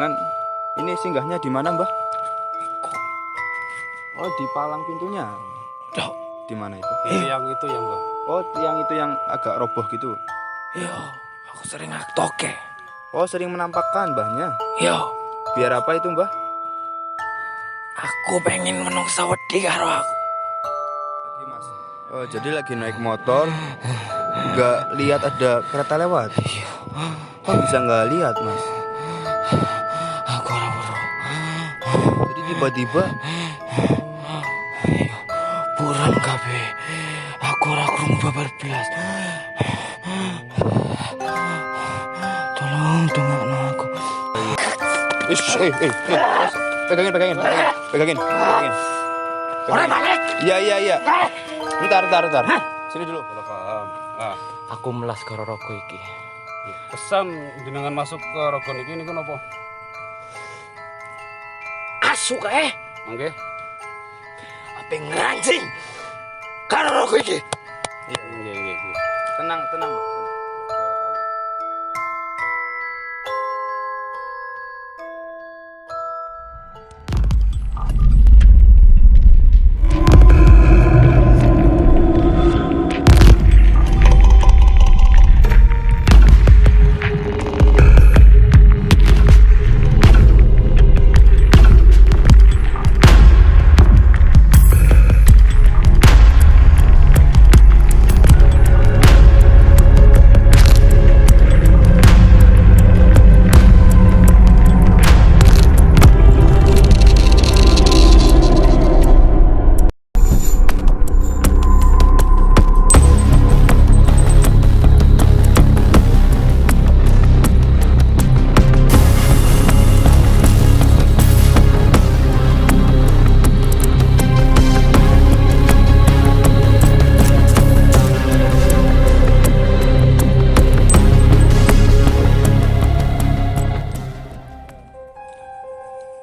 rombongan ini singgahnya di mana, Mbah? Oh, di palang pintunya. Di mana itu? Tiang itu ya, Mbah. Oh, tiang itu yang agak roboh gitu. Yo, aku sering toke. Oh, sering menampakkan Mbahnya. Yo, Biar apa itu, Mbah? aku pengen menungsa wedi karo aku. Lagi, Mas. Oh, jadi lagi naik motor, nggak lihat ada kereta lewat. Kok bisa nggak lihat, Mas? Aku ora weruh. Jadi tiba-tiba, Yo, buram kabeh. Aku ora krungu babar blas. Tolong dongakno aku. Mas. Pegangin. Ora balik. Iya. Bentar. Sini dulu. Kalau paham. Ah, Aku melas karo rogo iki. pesan jenengan masuk ke rogon iki niku napa? Asu kae. Nggih. Ape ngeranjing karo rogo iki. Nggih. Tenang, Mbak.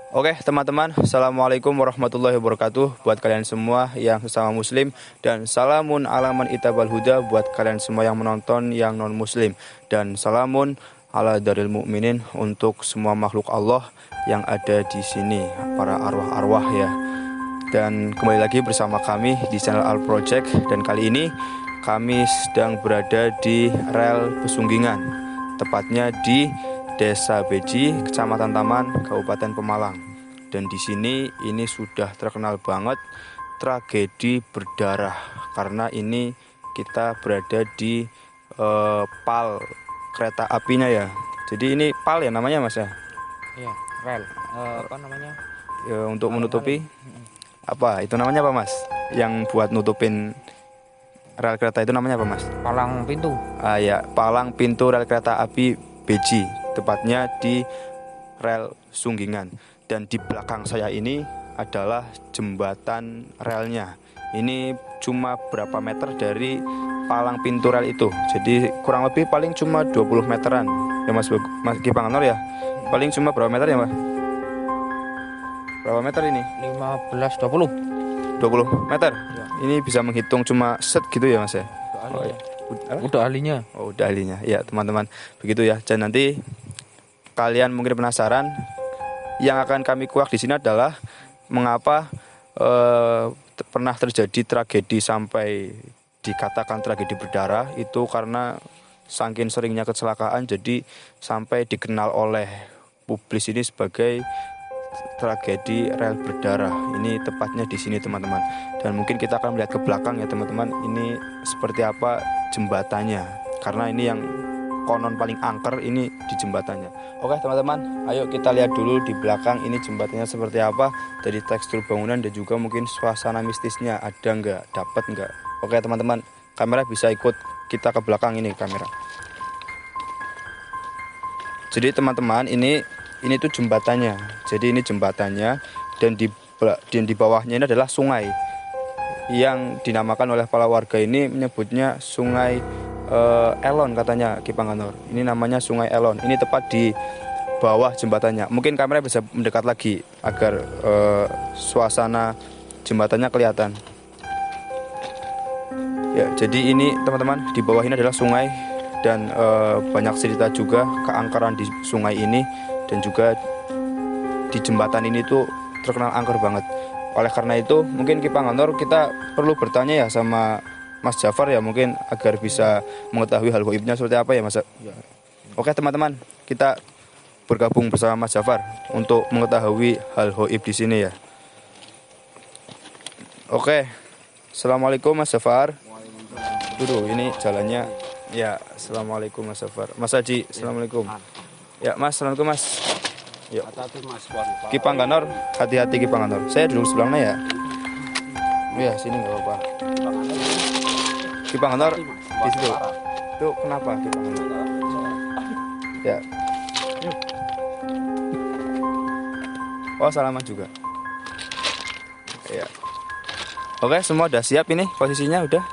Oke teman-teman, Assalamualaikum warahmatullahi wabarakatuh buat kalian semua yang sesama muslim, dan salamun alaman itabal huda buat kalian semua yang menonton yang non muslim, dan salamun ala daril mukminin untuk semua makhluk Allah yang ada di sini, para arwah-arwah ya. Dan kembali lagi bersama kami di channel Al Project, dan kali ini kami sedang berada di rel Pesunggingan, tepatnya di Desa Beji, Kecamatan Taman, Kabupaten Pemalang. Dan di sini ini sudah terkenal banget tragedi berdarah, karena ini kita berada di pal kereta apinya ya. Jadi ini pal ya namanya, Mas ya? Iya, rel. Apa namanya? Ya, untuk menutupi apa? Itu namanya apa, Mas? Yang buat nutupin rel kereta itu namanya apa, Mas? Palang pintu. Ah ya, palang pintu rel kereta api Beji, tepatnya di rel Sunggingan. Dan di belakang saya ini adalah jembatan relnya. Ini cuma berapa meter dari palang pintu rel itu. Jadi kurang lebih paling cuma 20 meteran. Ya Mas Kipanganor ya. Paling cuma berapa meter ya, Mas? Berapa meter ini? 15 20. 20 meter. Ya. Ini bisa menghitung cuma set gitu ya, Mas ya. Oh, ya. udah ahlinya. Oh, udah ahlinya. Ya, teman-teman. Begitu ya. Dan nanti kalian mungkin penasaran, yang akan kami kuak di sini adalah mengapa pernah terjadi tragedi sampai dikatakan tragedi berdarah. Itu karena saking seringnya kecelakaan, jadi sampai dikenal oleh publik ini sebagai tragedi rel berdarah. Ini tepatnya di sini, teman-teman. Dan mungkin kita akan melihat ke belakang ya, teman-teman. Ini seperti apa jembatannya, karena ini yang konon paling angker ini di jembatannya. Oke teman-teman, ayo kita lihat dulu di belakang ini jembatannya seperti apa, dari tekstur bangunan dan juga mungkin suasana mistisnya ada nggak, dapat nggak. Oke teman-teman, kamera bisa ikut kita ke belakang ini kamera. Jadi teman-teman, ini tuh jembatannya. Jadi ini jembatannya, dan di bawahnya ini adalah sungai yang dinamakan oleh para warga ini menyebutnya Sungai Elon, katanya Kipanganor. Ini namanya Sungai Elon. Ini tepat di bawah jembatannya. Mungkin kamera bisa mendekat lagi agar suasana jembatannya kelihatan. Ya, jadi ini teman-teman, di bawah ini adalah sungai, dan banyak cerita juga keangkeran di sungai ini. dan juga di jembatan ini tuh terkenal angker banget. Oleh karena itu mungkin Ki Panganor kita perlu bertanya ya sama Mas Jafar ya, mungkin agar bisa mengetahui hal gaibnya seperti apa ya Mas. Oke teman-teman, kita bergabung bersama Mas Jafar untuk mengetahui hal gaib di sini ya. Oke, assalamualaikum Mas Jafar. Dulu ini jalannya ya. Assalamualaikum Mas Jafar. Mas Haji, assalamualaikum. Ya Mas, assalamualaikum Mas. Yuk. Hati-hati Mas. Ki Panganor, hati-hati Ki Panganor. Saya duduk sebelahnya ya. Ya sini nggak apa-apa. Ki Panganor di situ. Itu kenapa Ki Panganor? Ya. Oh salaman juga. Ya. Oke, semua udah siap ini posisinya udah?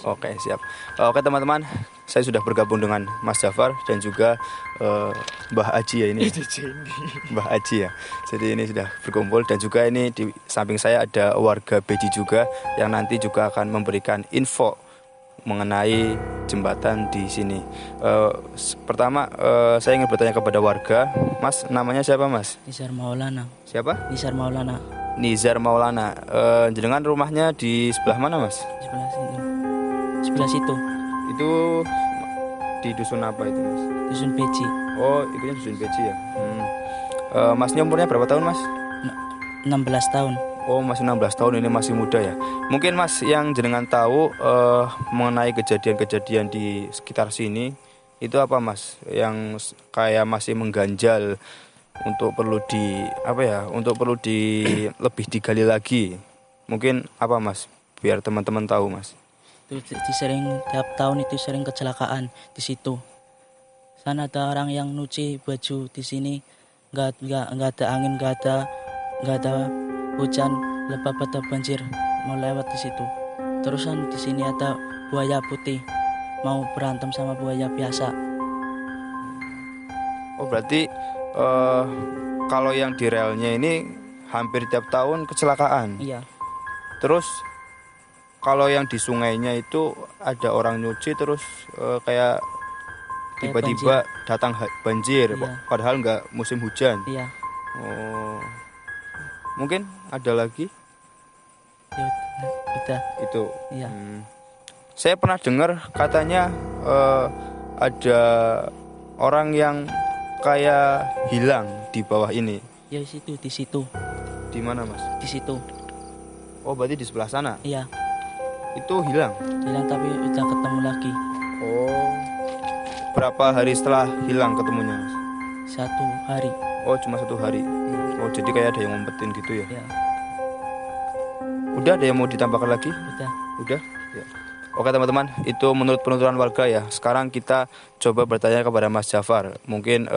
Oke, siap. Oke teman-teman, saya sudah bergabung dengan Mas Jafar dan juga Mbah Aji ya ini. Mbah Aji ya. Jadi ini sudah berkumpul dan juga ini di samping saya ada warga Beji juga yang nanti juga akan memberikan info mengenai jembatan di sini. Pertama saya ingin bertanya kepada warga, Mas namanya siapa Mas? Nizar Maulana. Siapa? Nizar Maulana. Nizar Maulana. Jenengan rumahnya di sebelah mana Mas? Sebelah situ. Sebelah situ. Itu di dusun apa itu Mas? Dusun Peci. Oh, itunya dusun Beji ya. Masnya umurnya berapa tahun Mas? 16 tahun. Oh, masih 16 tahun, ini masih muda ya. Mungkin Mas yang jenengan tahu mengenai kejadian-kejadian di sekitar sini itu apa Mas? Yang kayak masih mengganjal untuk perlu lebih digali lagi. Mungkin apa Mas? Biar teman-teman tahu Mas. Itu tiap tahun itu sering kecelakaan di situ. Sana ada orang yang nyuci baju di sini, nggak ada angin, nggak ada hujan, lebat pada banjir mau lewat di situ. Terusan di sini ada buaya putih mau berantem sama buaya biasa. Oh, berarti kalau yang di relnya ini hampir tiap tahun kecelakaan. Iya. Terus kalau yang di sungainya itu ada orang nyuci terus kayak tiba-tiba datang banjir, Iya. padahal nggak musim hujan. Iya. Oh, mungkin ada lagi Ya, udah. itu. Iya. Saya pernah dengar katanya ada orang yang kayak hilang di bawah ini. Ya di situ. Di mana Mas? Di situ. Oh, berarti di sebelah sana. Iya. Itu hilang. Hilang tapi udah ketemu lagi. Oh, berapa hari setelah hilang ketemunya Mas? 1 hari. Oh, cuma 1 hari. Iya. Oh, jadi kayak ada yang ngumpetin gitu ya. Ya, Udah ada yang mau ditambahkan lagi? udah. Udah? Ya. Oke teman-teman, itu menurut penuturan warga ya. Sekarang kita coba bertanya kepada Mas Jafar. Mungkin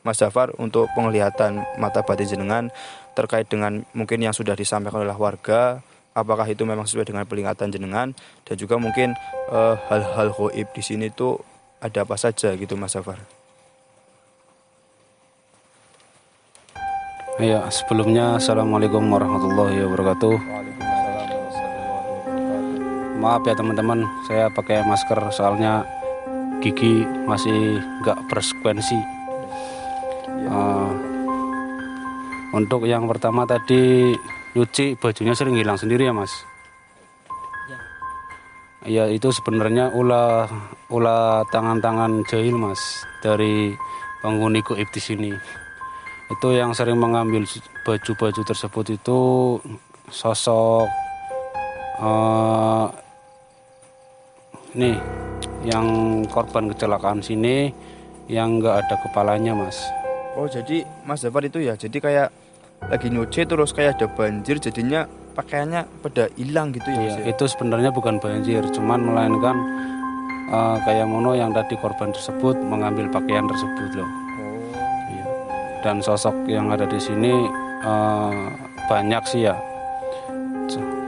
Mas Jafar untuk penglihatan mata batin jenengan terkait dengan mungkin yang sudah disampaikan oleh warga, apakah itu memang sesuai dengan penglihatan jenengan, dan juga mungkin hal-hal gaib di sini tuh ada apa saja gitu Mas Jafar. Ya, sebelumnya Assalamualaikum warahmatullahi wabarakatuh. Maaf ya teman-teman, saya pakai masker soalnya gigi masih nggak berfrekuensi. Untuk yang pertama tadi nyuci bajunya sering hilang sendiri ya Mas. Ya itu sebenarnya ulah tangan-tangan jahil Mas dari penghuni gaib di sini. Itu yang sering mengambil baju-baju tersebut itu sosok nih yang korban kecelakaan sini yang nggak ada kepalanya Mas. Oh, jadi Mas Jafar itu ya, jadi kayak lagi nyuci terus kayak ada banjir, jadinya pakaiannya pada hilang gitu ya Mas Ya, ya? itu sebenarnya bukan banjir, cuman melainkan kayak mono yang tadi korban tersebut mengambil pakaian tersebut loh. Iya. Dan sosok yang ada di sini banyak sih ya.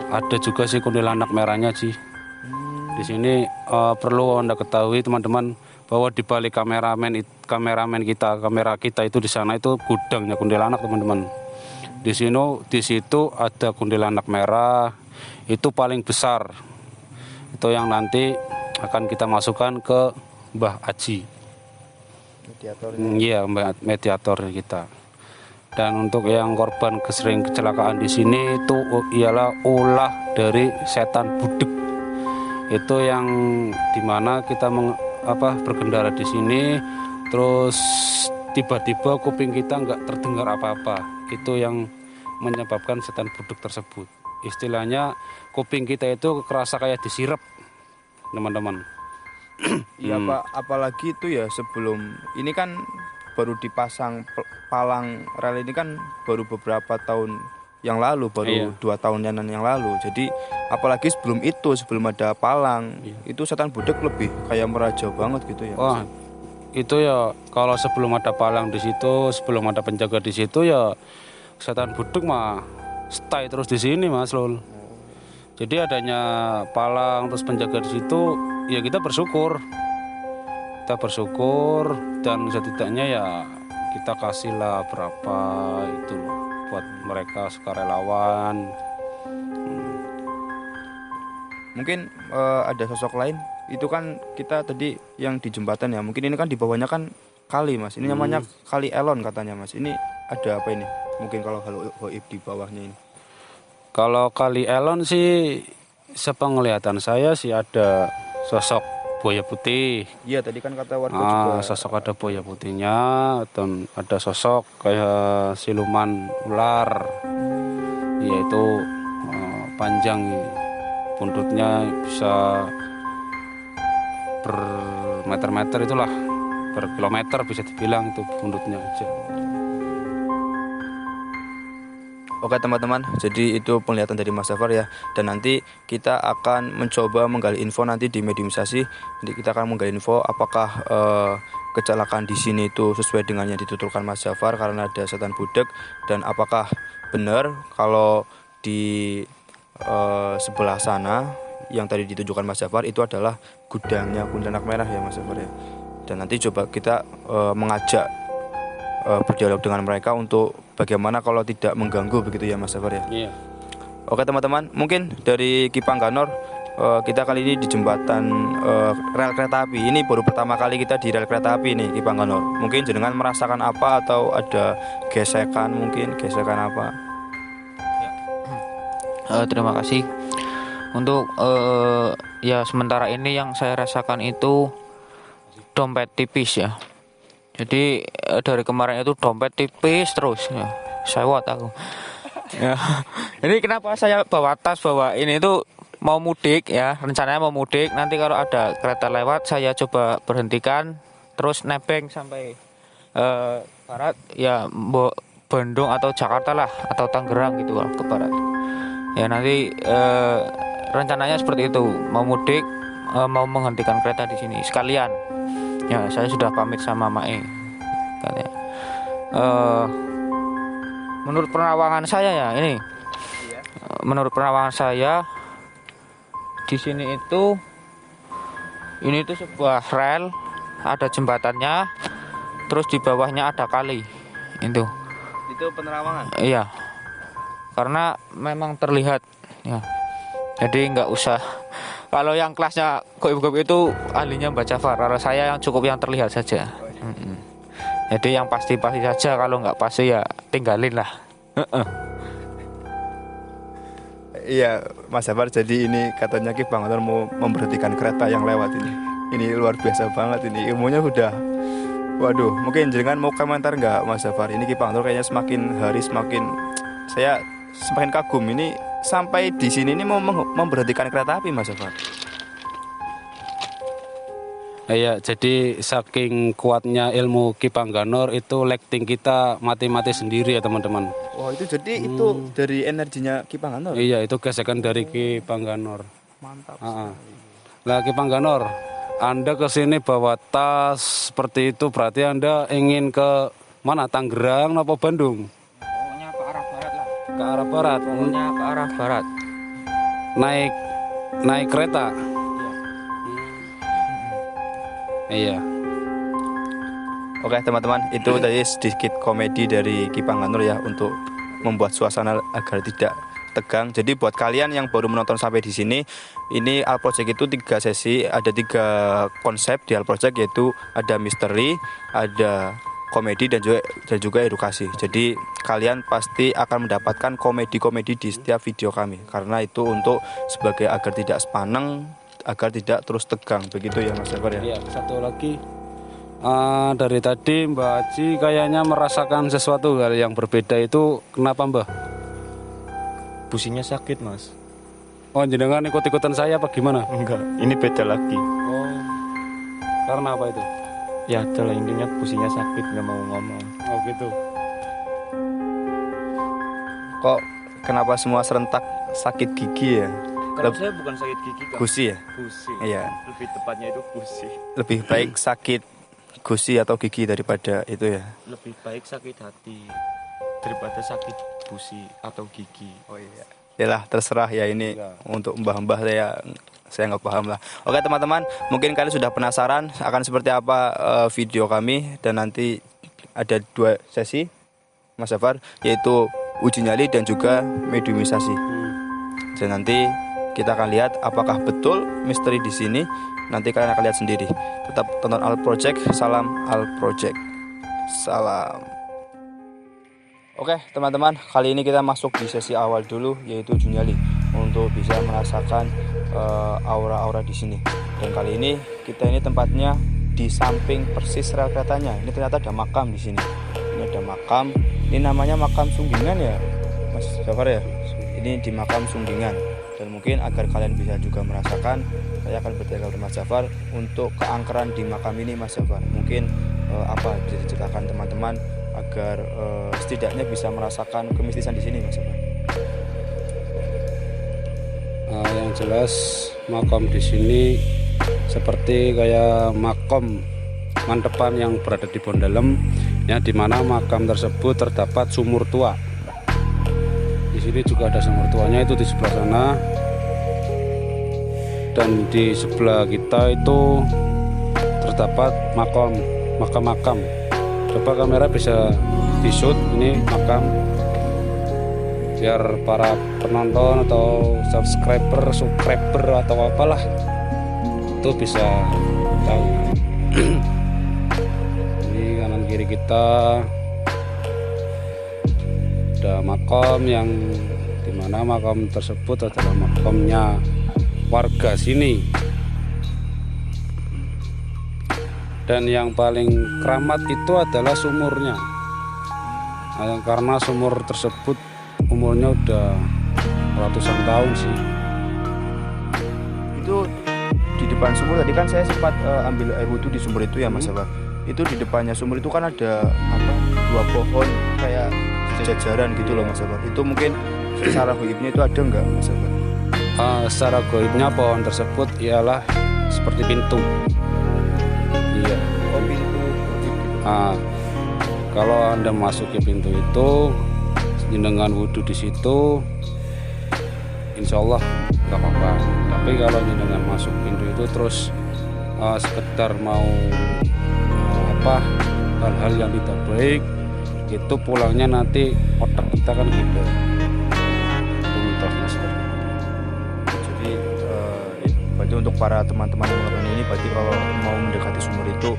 Ada juga sih kuntilanak merahnya sih. Di sini perlu Anda ketahui teman-teman bahwa di balik kamera kita itu di sana itu gudangnya kuntilanak teman-teman. Di situ ada kuntilanak merah, itu paling besar. Itu yang nanti akan kita masukkan ke Mbah Aji. Mediator. Iya, mediator kita. Dan untuk yang korban sering kecelakaan di sini itu ialah ulah dari setan budek. Itu yang dimana kita berkendara di sini, terus tiba-tiba kuping kita nggak terdengar apa-apa. Itu yang menyebabkan setan budek tersebut. Istilahnya kuping kita itu kerasa kayak disirep, teman-teman. Iya Pak, apalagi itu ya sebelum ini kan baru dipasang palang rel ini kan baru beberapa tahun yang lalu, baru 2 tahunan yang lalu. Jadi apalagi sebelum itu, sebelum ada palang, itu setan budek lebih kayak meraja banget gitu ya. Wah, itu ya kalau sebelum ada palang di situ, sebelum ada penjaga di situ ya setan budek mah stay terus di sini Mas Lul. Jadi adanya palang terus penjaga di situ, ya kita bersyukur. Kita bersyukur dan setidaknya ya kita kasihlah berapa itu loh buat mereka sukarelawan. Mungkin ada sosok lain. Itu kan kita tadi yang di jembatan ya. Mungkin ini kan di bawahnya kan kali Mas. Ini namanya Kali Elon katanya Mas. Ini ada apa ini? Mungkin kalau gaib di bawahnya ini. Kalau Kali Elon sih sepenglihatan saya sih ada sosok buaya putih. Iya tadi kan kata warga juga. Sosok ada buaya putihnya dan ada sosok kayak siluman ular. Yaitu panjang buntutnya bisa bermeter-meter itulah, berkilometer bisa dibilang itu buntutnya aja. Oke teman-teman, jadi itu penglihatan dari Mas Zafar ya. Dan nanti kita akan mencoba menggali info nanti di mediumisasi. Nanti kita akan menggali info apakah kecelakaan di sini itu sesuai dengan yang dituturkan Mas Zafar karena ada setan budek, dan apakah benar kalau di sebelah sana yang tadi ditunjukkan Mas Zafar itu adalah gudangnya kuntilanak merah ya Mas Zafar ya. Dan nanti coba kita mengajak berdialog dengan mereka untuk bagaimana kalau tidak mengganggu begitu ya Mas Zafar ya. Iya. Oke teman-teman, mungkin dari Kipangganor kita kali ini di jembatan rel kereta api. Ini baru pertama kali kita di rel kereta api nih Kipangganor. Mungkin jenengan merasakan apa atau ada gesekan apa? Terima kasih. Untuk ya sementara ini yang saya rasakan itu dompet tipis ya. Jadi dari kemarin itu dompet tipis terus ya. Sewot aku. Ya. Jadi kenapa saya bawa ini itu mau mudik ya, rencananya mau mudik. Nanti kalau ada kereta lewat saya coba berhentikan terus nebeng sampai barat ya, Bandung atau Jakarta lah atau Tangerang gitu lah ke barat. Ya nanti rencananya seperti itu, mau mudik, mau menghentikan kereta di sini sekalian. Ya saya sudah pamit sama Mae katanya. Menurut penerawangan saya ya ini, menurut penerawangan saya di sini itu ini tuh sebuah rel, ada jembatannya, terus di bawahnya ada kali itu. Itu penerawangan. Iya, karena memang terlihat ya. Jadi nggak usah. Kalau yang kelasnya goib-goib itu ahlinya Mbak Zafar. Kalau saya yang cukup yang terlihat saja. Jadi yang pasti-pasti saja. Kalau nggak pasti ya tinggalin lah. Iya Mas Zafar, jadi ini katanya Kipangganor mau memberhentikan kereta yang lewat ini. Ini luar biasa banget ini, ilmunya udah. Waduh, mungkin jangan mau komentar nggak Mas Zafar? Ini Kipangganor kayaknya semakin hari semakin saya semakin kagum ini. Sampai di sini ini mau memberhentikan kereta api Mas Zafar. Iya, jadi saking kuatnya ilmu Kipangganor itu lighting kita mati-mati sendiri ya teman-teman. Wah itu jadi itu dari energinya Kipangganor. Iya, itu gesekan dari Kipangganor. Mantap. Lah Kipangganor, Anda kesini bawa tas seperti itu berarti Anda ingin ke mana? Tangerang atau Bandung? Pokoknya ke arah barat lah. Ke arah barat. Pokoknya ke arah barat. Naik kereta. Iya. Oke teman-teman, itu tadi sedikit komedi dari Kipangganor ya untuk membuat suasana agar tidak tegang. Jadi buat kalian yang baru menonton sampai di sini, ini Al Project itu 3 sesi, ada 3 konsep di Al Project, yaitu ada misteri, ada komedi dan juga edukasi. Jadi kalian pasti akan mendapatkan komedi-komedi di setiap video kami, karena itu untuk sebagai agar tidak sepaneng, agar tidak terus tegang. Begitu ya Mas Jafar ya. Iya, satu lagi dari tadi Mbak Aji kayaknya merasakan sesuatu hal yang berbeda, itu kenapa Mbak? Businya sakit mas. Oh jenengan ikut-ikutan saya apa gimana? Enggak, ini beda lagi. Oh karena apa itu? Ya adalah intinya businya sakit, nggak mau ngomong. Oh gitu. Kok kenapa semua serentak sakit gigi ya? Kalau saya bukan sakit gigi kan. Gusi ya? Gusi. Iya. Lebih tepatnya itu gusi. Lebih baik sakit gusi atau gigi daripada itu ya. Lebih baik sakit hati daripada sakit busi atau gigi. Oh iya. Yalah terserah ya, ini Ya. untuk mbah-mbah saya nggak paham lah. Oke teman-teman, mungkin kalian sudah penasaran akan seperti apa video kami, dan nanti ada 2 sesi Mas Jafar, yaitu uji nyali dan juga mediumisasi. Dan nanti kita akan lihat apakah betul misteri di sini. Nanti kalian akan lihat sendiri. Tetap tonton Al Project. Salam Al Project. Salam. Oke teman-teman, kali ini kita masuk di sesi awal dulu, yaitu uji nyali, untuk bisa merasakan aura-aura di sini. Dan kali ini kita ini tempatnya di samping persis rel keretanya. Ini ternyata ada makam di sini. Ini ada makam. Ini namanya makam Sunggingan ya, Mas Jafar ya. Ini di makam Sunggingan. Dan mungkin agar kalian bisa juga merasakan, saya akan bertanya kepada Mas Jafar untuk keangkeran di makam ini Mas Jafar. Mungkin apa bisa diceritakan teman-teman agar setidaknya bisa merasakan kemistisan di sini Mas Jafar. Yang jelas makam di sini seperti kayak makam mantepan yang berada di Bondalem, ya, di mana makam tersebut terdapat sumur tua. Di sini juga ada sumur tuanya, itu di sebelah sana, dan di sebelah kita itu terdapat makam. Coba kamera bisa di-shoot ini makam, biar para penonton atau subscriber atau apalah itu bisa tahu. Ini kanan kiri kita ada makam, yang dimana makam tersebut adalah makamnya warga sini. Dan yang paling keramat itu adalah sumurnya, karena sumur tersebut umurnya udah ratusan tahun sih. Itu di depan sumur tadi kan saya sempat ambil air wudhu di sumur itu ya Mas Jafar. Itu di depannya sumur itu kan ada 2 pohon kayak sejajaran gitu loh Mas Jafar. Itu mungkin secara goibnya itu ada nggak Mas Jafar? Secara goibnya pohon tersebut ialah seperti pintu. Iya. Oh pintu. Kalau Anda masuki pintu itu dengan wudhu di situ, insya Allah nggak apa-apa. Tapi kalau dengan masuk pintu itu terus sekedar mau hal-hal yang tidak baik, itu pulangnya nanti otak kita kan gitu. Jadi berarti untuk para teman-teman yang melakukan ini, berarti kalau mau mendekati sumur itu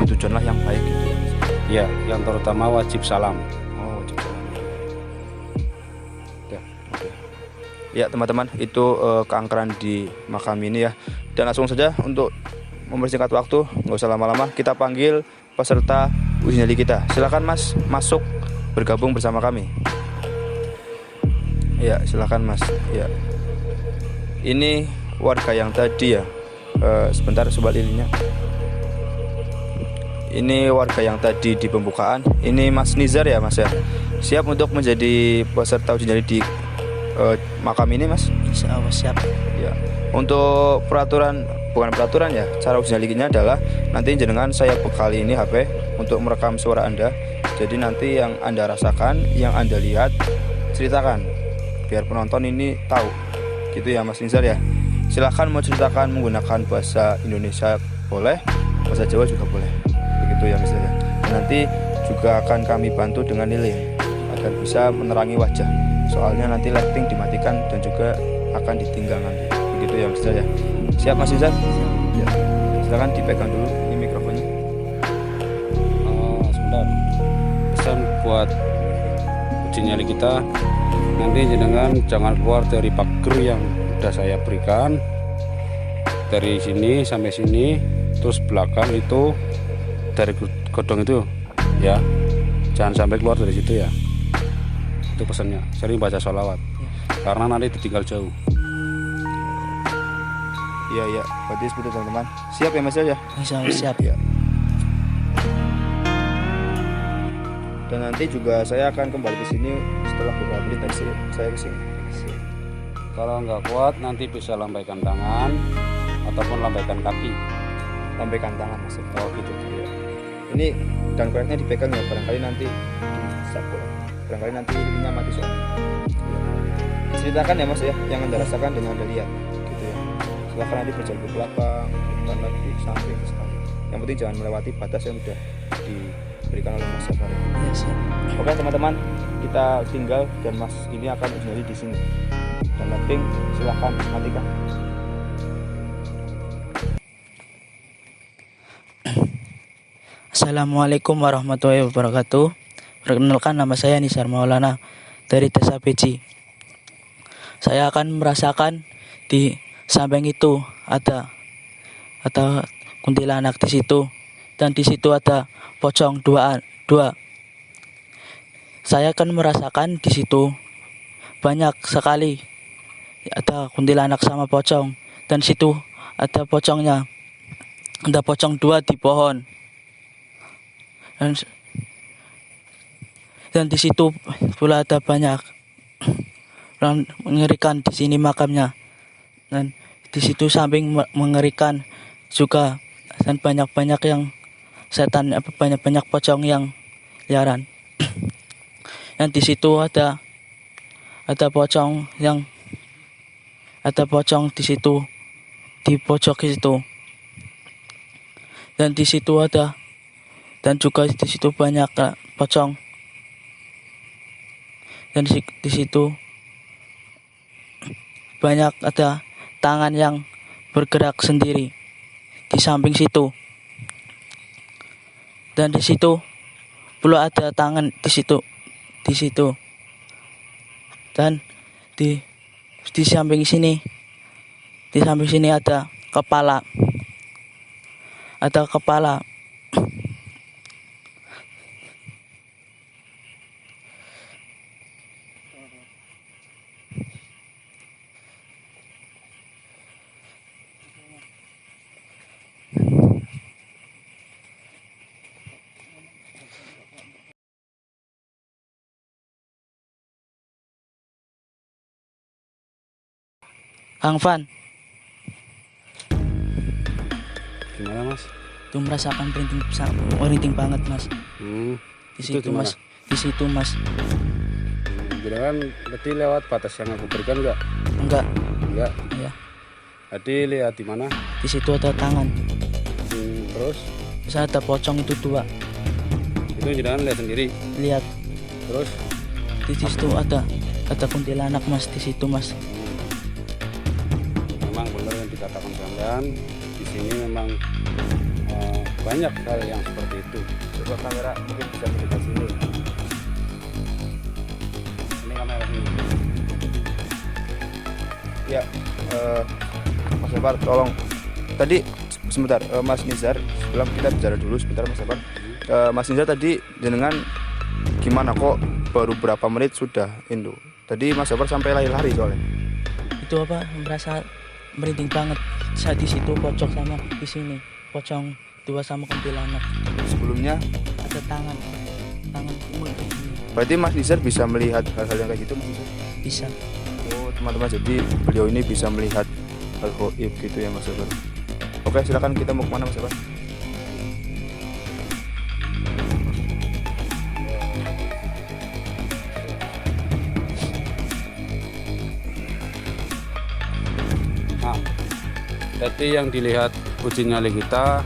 tujuanlah yang baik gitu ya Mas. Ya, yang terutama wajib salam. Oh, wajib salam. Ya teman-teman, itu keangkeran di makam ini ya. Dan langsung saja untuk mempersingkat waktu, nggak usah lama-lama, kita panggil peserta uji nyali kita. Silakan Mas, masuk bergabung bersama kami. Ya, silakan Mas. Ya. Ini warga yang tadi ya. Sebentar, coba lilinnya. Ini warga yang tadi di pembukaan. Ini Mas Nizar ya Mas ya. Siap untuk menjadi peserta uji nyali di makam ini Mas? Insya Allah siap. Ya. Untuk bukan peraturan ya, cara uji nyalinya adalah nanti jenengan saya bekali ini HP untuk merekam suara Anda. Jadi nanti yang Anda rasakan, yang Anda lihat, ceritakan biar penonton ini tahu. Gitu ya Mas Nizar ya. Silahkan mau ceritakan menggunakan bahasa Indonesia boleh, bahasa Jawa juga boleh. Begitu ya Mas ya. Dan nanti juga akan kami bantu dengan lilin agar bisa menerangi wajah. soalnya nanti lighting dimatikan dan juga akan ditinggal nanti. Begitu ya Mas Nizar ya. Siap Mas Nizar? Ya. Silakan dipegang dulu ini mikrofonnya. Sebentar, pesan buat uji nyali kita, nanti jenengan jangan keluar dari pagar yang sudah saya berikan, dari sini sampai sini, terus belakang itu dari godong itu ya, jangan sampai keluar dari situ ya. Itu pesannya, sering baca sholawat karena nanti ditinggal jauh. Iya, berarti seperti itu teman-teman. Siap ya Mas Nizar ya? Siap. Ya. Dan nanti juga saya akan kembali ke sini setelah beberapa menit dari saya ke sini. Kalau nggak kuat nanti bisa lambaikan tangan ataupun lambaikan kaki. Lambaikan tangan Mas. Oh gitu. Ya. Ini dan koreknya dipegang ya, barangkali nanti disabot. Barangkali nanti lilinnya mati soalnya. Ya. Ceritakan ya Mas ya, yang Anda rasakan dan yang Anda lihat gitu ya. Silakan nanti berjalan ke belakang, bukan lagi samping ke samping. Yang penting jangan melewati batas yang sudah diberikan oleh Mas Sabar. Ya, siap. Oke teman-teman, kita tinggal dan Mas ini akan uji nyali di sini. Dan lighting silahkan matikan. Assalamualaikum warahmatullahi wabarakatuh. Perkenalkan, nama saya Nizar Maulana dari Desa Beji. Saya akan merasakan di samping itu ada kuntilanak di situ, dan di situ ada pocong dua. Saya akan merasakan di situ banyak sekali ada kuntilanak sama pocong, dan situ ada pocongnya, ada pocong 2 di pohon, dan di situ pula ada banyak mengerikan di sini makamnya, dan di situ samping mengerikan juga, dan banyak yang setan, banyak pocong yang liaran. Dan di situ ada pocong di situ, di pojok situ, dan di situ juga di situ banyak pocong, dan di situ banyak ada tangan yang bergerak sendiri di samping situ, dan di situ pula ada tangan di situ, dan di samping sini ada kepala. Kang Van, Gimana Mas? itu merasakan merinding banget Mas. Di Itu situ di mana? Mas, di situ Mas. Jenengan tadi lewat batas yang aku berikan enggak? Enggak. Ya, Tadi lihat di mana? di situ ada tangan. Terus Terus ada pocong itu 2. itu jenengan lihat sendiri. Lihat, Terus di situ ada kuntilanak Mas, di situ Mas. memang benar yang dikatakan kalian, di sini memang banyak hal yang seperti itu. Coba kamera mungkin bisa mendekat sini. Ini kamera sini. Ya, Mas Sabar tolong. Tadi sebentar, Mas Nizar, sebelum kita bicara dulu sebentar Mas Sabar. Mas Nizar tadi jenengan gimana kok baru berapa menit sudah Indo? Tadi Mas Sabar sampai lari-lari soalnya. Itu merasa merinding banget saat di situ pocong sama di sini pocong 2 sama kuntilanak. Sebelumnya Ada tangan berarti Mas Nizar bisa melihat hal-hal yang kayak gitu Mas Nizar? bisa. Oh teman-teman, jadi beliau ini bisa melihat hal gaib gitu ya Mas Sabar. Oke silakan, kita mau kemana Mas Sabar? Nah, jadi yang dilihat uji nyali kita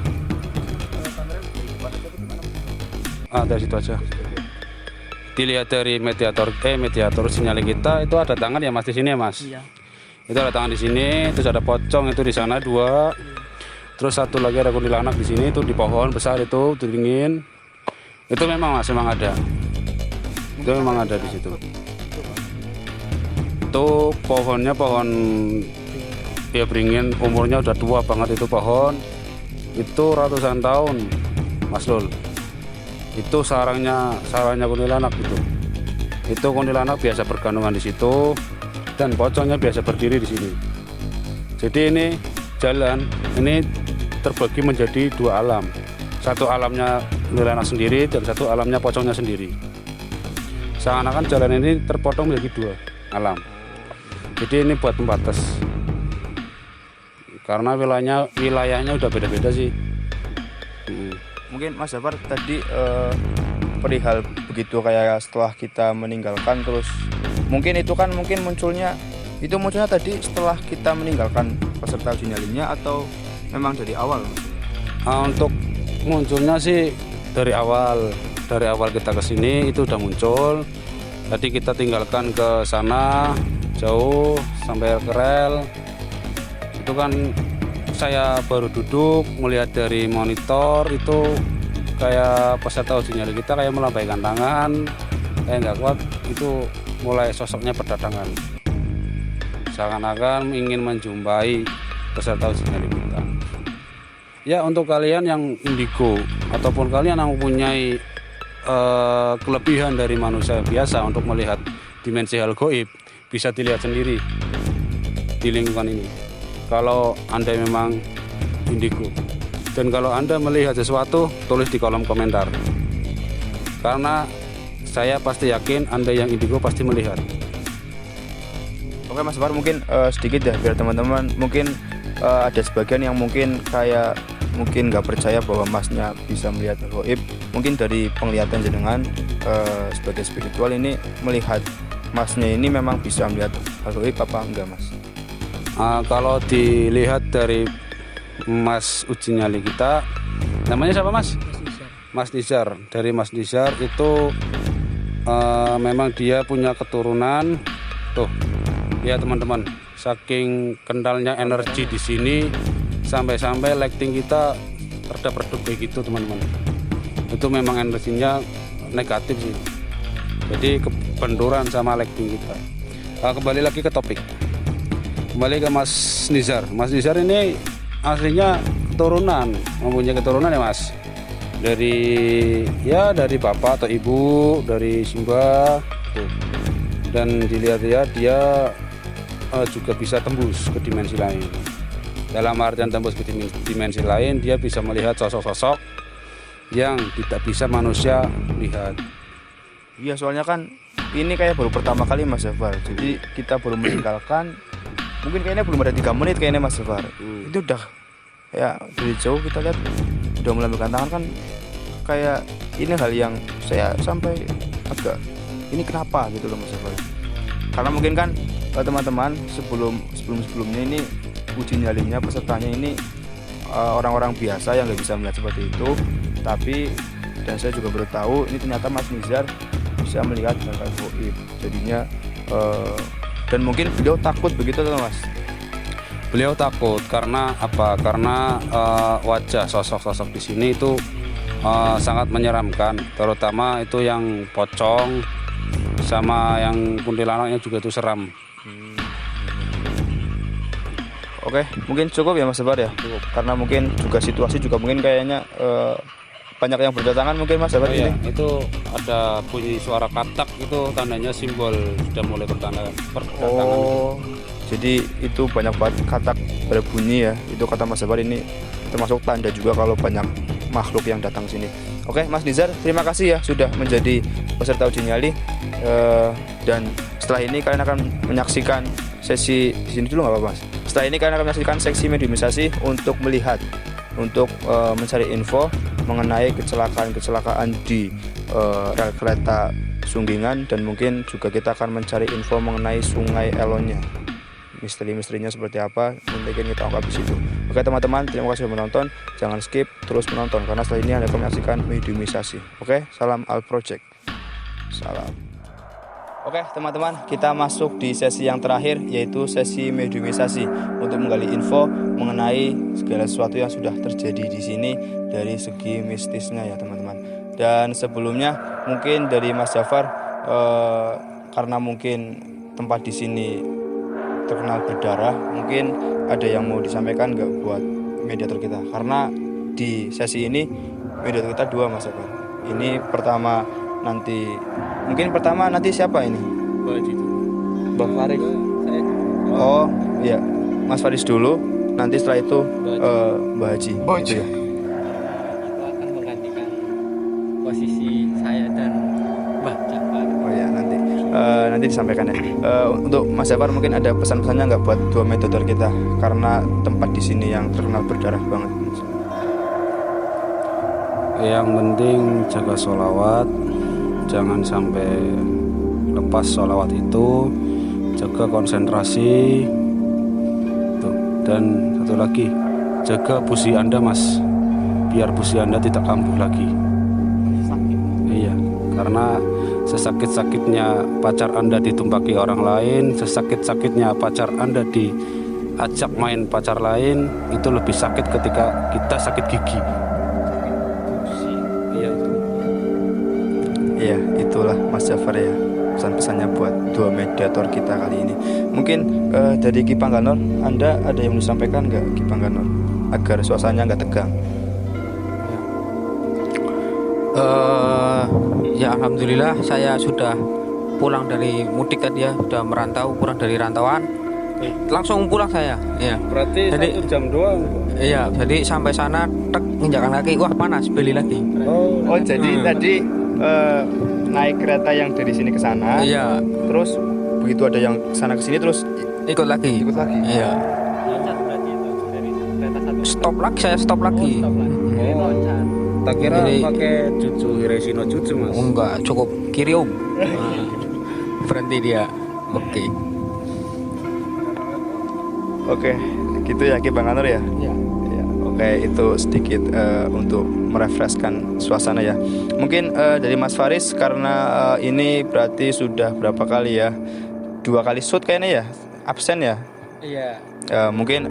dari situ aja. dilihat dari mediator sinyal kita itu ada tangan ya Mas di sini ya Mas. Iya. Itu ada tangan di sini, terus ada pocong itu di sana 2. Terus satu lagi ada kuntilanak di sini itu di pohon besar itu dingin. Itu memang Mas, memang ada. Itu memang ada di situ. Itu pohonnya pohon ya beringin, umurnya udah tua banget itu pohon. Itu ratusan tahun Mas Lul. Itu sarangnya kuntilanak itu. Itu kuntilanak biasa bergantungan di situ dan pocongnya biasa berdiri di sini. Jadi ini jalan ini terbagi menjadi 2 alam. Satu alamnya kuntilanak sendiri dan satu alamnya pocongnya sendiri. Seakan-akan jalan ini terpotong menjadi 2 alam. Jadi ini buat pembatas. Karena wilayahnya udah beda-beda sih. Mungkin Mas Jafar tadi perihal begitu kayak setelah kita meninggalkan terus mungkin itu kan munculnya tadi setelah kita meninggalkan peserta uji nyalinya atau memang dari awal? Untuk munculnya sih dari awal kita ke sini itu udah muncul. Tadi kita tinggalkan ke sana jauh sampai ke rel. Itu kan saya baru duduk melihat dari monitor itu kayak peserta uji nyali kita kayak melambaikan tangan, kayak nggak kuat, itu mulai sosoknya berdatangan seakan-akan ingin menjumpai peserta uji nyali kita. Ya untuk kalian yang indigo ataupun kalian yang mempunyai kelebihan dari manusia biasa untuk melihat dimensi hal gaib, bisa dilihat sendiri di lingkungan ini. Kalau Anda memang indigo dan kalau Anda melihat sesuatu, tulis di kolom komentar. Karena saya pasti yakin Anda yang indigo pasti melihat. Oke Mas Jafar, mungkin sedikit ya biar teman-teman mungkin ada sebagian yang mungkin nggak percaya bahwa Masnya bisa melihat hal gaib. Mungkin dari penglihatan jenengan sebagai spiritual ini melihat Masnya ini memang bisa melihat hal gaib apa enggak Mas? Kalau dilihat dari Mas uji nyali kita, namanya siapa Mas? Mas Nizar. Dari Mas Nizar itu memang dia punya keturunan. Tuh, ya teman-teman, saking kentalnya energi di sini sampai lighting kita redup kayak gitu teman-teman. Itu memang energinya negatif sih. Jadi kebenturan sama lighting kita. Kembali lagi ke topik. Kembali ke Mas Nizar. Mas Nizar ini aslinya mempunyai keturunan ya Mas. Dari bapak atau ibu, dari Simba. Tuh. Dan dilihat-lihat dia juga bisa tembus ke dimensi lain. Dalam artian tembus ke dimensi lain, dia bisa melihat sosok-sosok yang tidak bisa manusia lihat. Iya, soalnya kan ini kayak baru pertama kali Mas Jafar. Jadi kita baru meninggalkan, mungkin kayaknya belum ada 3 menit kayaknya Mas Jafar. Itu udah ya dari jauh kita lihat udah melambaikan tangan kan, kayak ini hal yang saya sampai agak ini kenapa gitu loh Mas Jafar. Karena mungkin kan teman-teman sebelumnya ini uji nyalinya pesertanya ini orang-orang biasa yang nggak bisa melihat seperti itu, tapi dan saya juga baru tahu ini ternyata Mas Nizar bisa melihat hal-hal gaib. Jadinya dan mungkin beliau takut begitu tuh Mas. Beliau takut karena apa? Karena wajah sosok-sosok di sini itu sangat menyeramkan, terutama itu yang pocong sama yang kuntilanaknya juga itu seram. Oke, mungkin cukup ya Mas Jafar ya. Cukup. Karena mungkin juga situasi juga mungkin kayaknya banyak yang berdatangan mungkin Mas Jafar ini. Itu ada bunyi suara katak, itu tandanya simbol sudah mulai berdatangan. Oh, jadi itu banyak banget katak berbunyi ya. Itu kata Mas Jafar ini termasuk tanda juga kalau banyak makhluk yang datang sini. Oke, Mas Nizar, terima kasih ya sudah menjadi peserta uji nyali. Dan setelah ini kalian akan menyaksikan sesi di sini dulu nggak apa-apa Mas? Setelah ini kalian akan menyaksikan seksi mediumisasi untuk melihat, untuk mencari info mengenai kecelakaan di rel kereta Sunggingan, dan mungkin juga kita akan mencari info mengenai Sungai Elonnya. Misteri-misterinya seperti apa mungkin kita ungkap di situ. Oke teman-teman, terima kasih sudah menonton. Jangan skip, terus menonton karena setelah ini Anda akan menyaksikan mediumisasi. Oke, salam Al Project. Salam. Oke teman-teman, kita masuk di sesi yang terakhir, yaitu sesi mediumisasi untuk menggali info mengenai segala sesuatu yang sudah terjadi di sini dari segi mistisnya ya teman-teman. Dan sebelumnya mungkin dari Mas Jafar, karena mungkin tempat di sini terkenal berdarah, mungkin ada yang mau disampaikan nggak buat mediator kita? Karena di sesi ini mediator kita 2 Mas Jafar. Ini pertama nanti siapa ini? Bang Farid. Oh iya, Mas Faris dulu. Nanti setelah itu Mbak Haji. Gitu ya. Itu akan menggantikan posisi saya dan Mbak Jafar. Oh ya, nanti disampaikan ya. Untuk Mas Jafar mungkin ada pesan-pesannya nggak buat 2 mediator kita, karena tempat di sini yang terkenal berdarah banget. Yang penting jaga sholawat, jangan sampai lepas sholawat itu, jaga konsentrasi tuh. Dan satu lagi, jaga busi Anda Mas, biar busi Anda tidak kambuh lagi. Iya, karena sesakit-sakitnya pacar Anda ditumpaki orang lain, sesakit-sakitnya pacar Anda diajak main pacar lain, itu lebih sakit ketika kita sakit gigi. Iya, itulah Mas Jafar ya, pesan-pesannya buat 2 mediator kita kali ini. Mungkin dari Ki Pangganor, Anda ada yang mau disampaikan nggak Ki Pangganor, agar suasananya nggak tegang? Ya alhamdulillah saya sudah pulang dari mudik tadi ya, sudah merantau, pulang dari rantauan. Langsung pulang saya. Ya. Berarti Jadi- 1 jam doang. Iya, jadi sampai sana tek injakan kaki, wah panas, beli lagi. Oh jadi tadi naik kereta yang dari sini ke sana, Iya, terus begitu ada yang sana ke sini terus ikut lagi. ikut lagi. Iya. Loncat berarti itu dari kereta satu. Stop lagi, saya stop lagi. Stop lagi. Jadi loncat. Tak kira Jadi- pakai jutsu Hiroshima jutsu Mas. Enggak, cukup kiri om. Berhenti dia. Oke. Oke, gitu ya Ki Pangganor ya. Ya. Ya, oke, itu sedikit untuk merefreshkan suasana ya. Mungkin dari Mas Faris, karena ini berarti sudah berapa kali ya? 2 kali shoot kayaknya ya, absen ya. Iya. Mungkin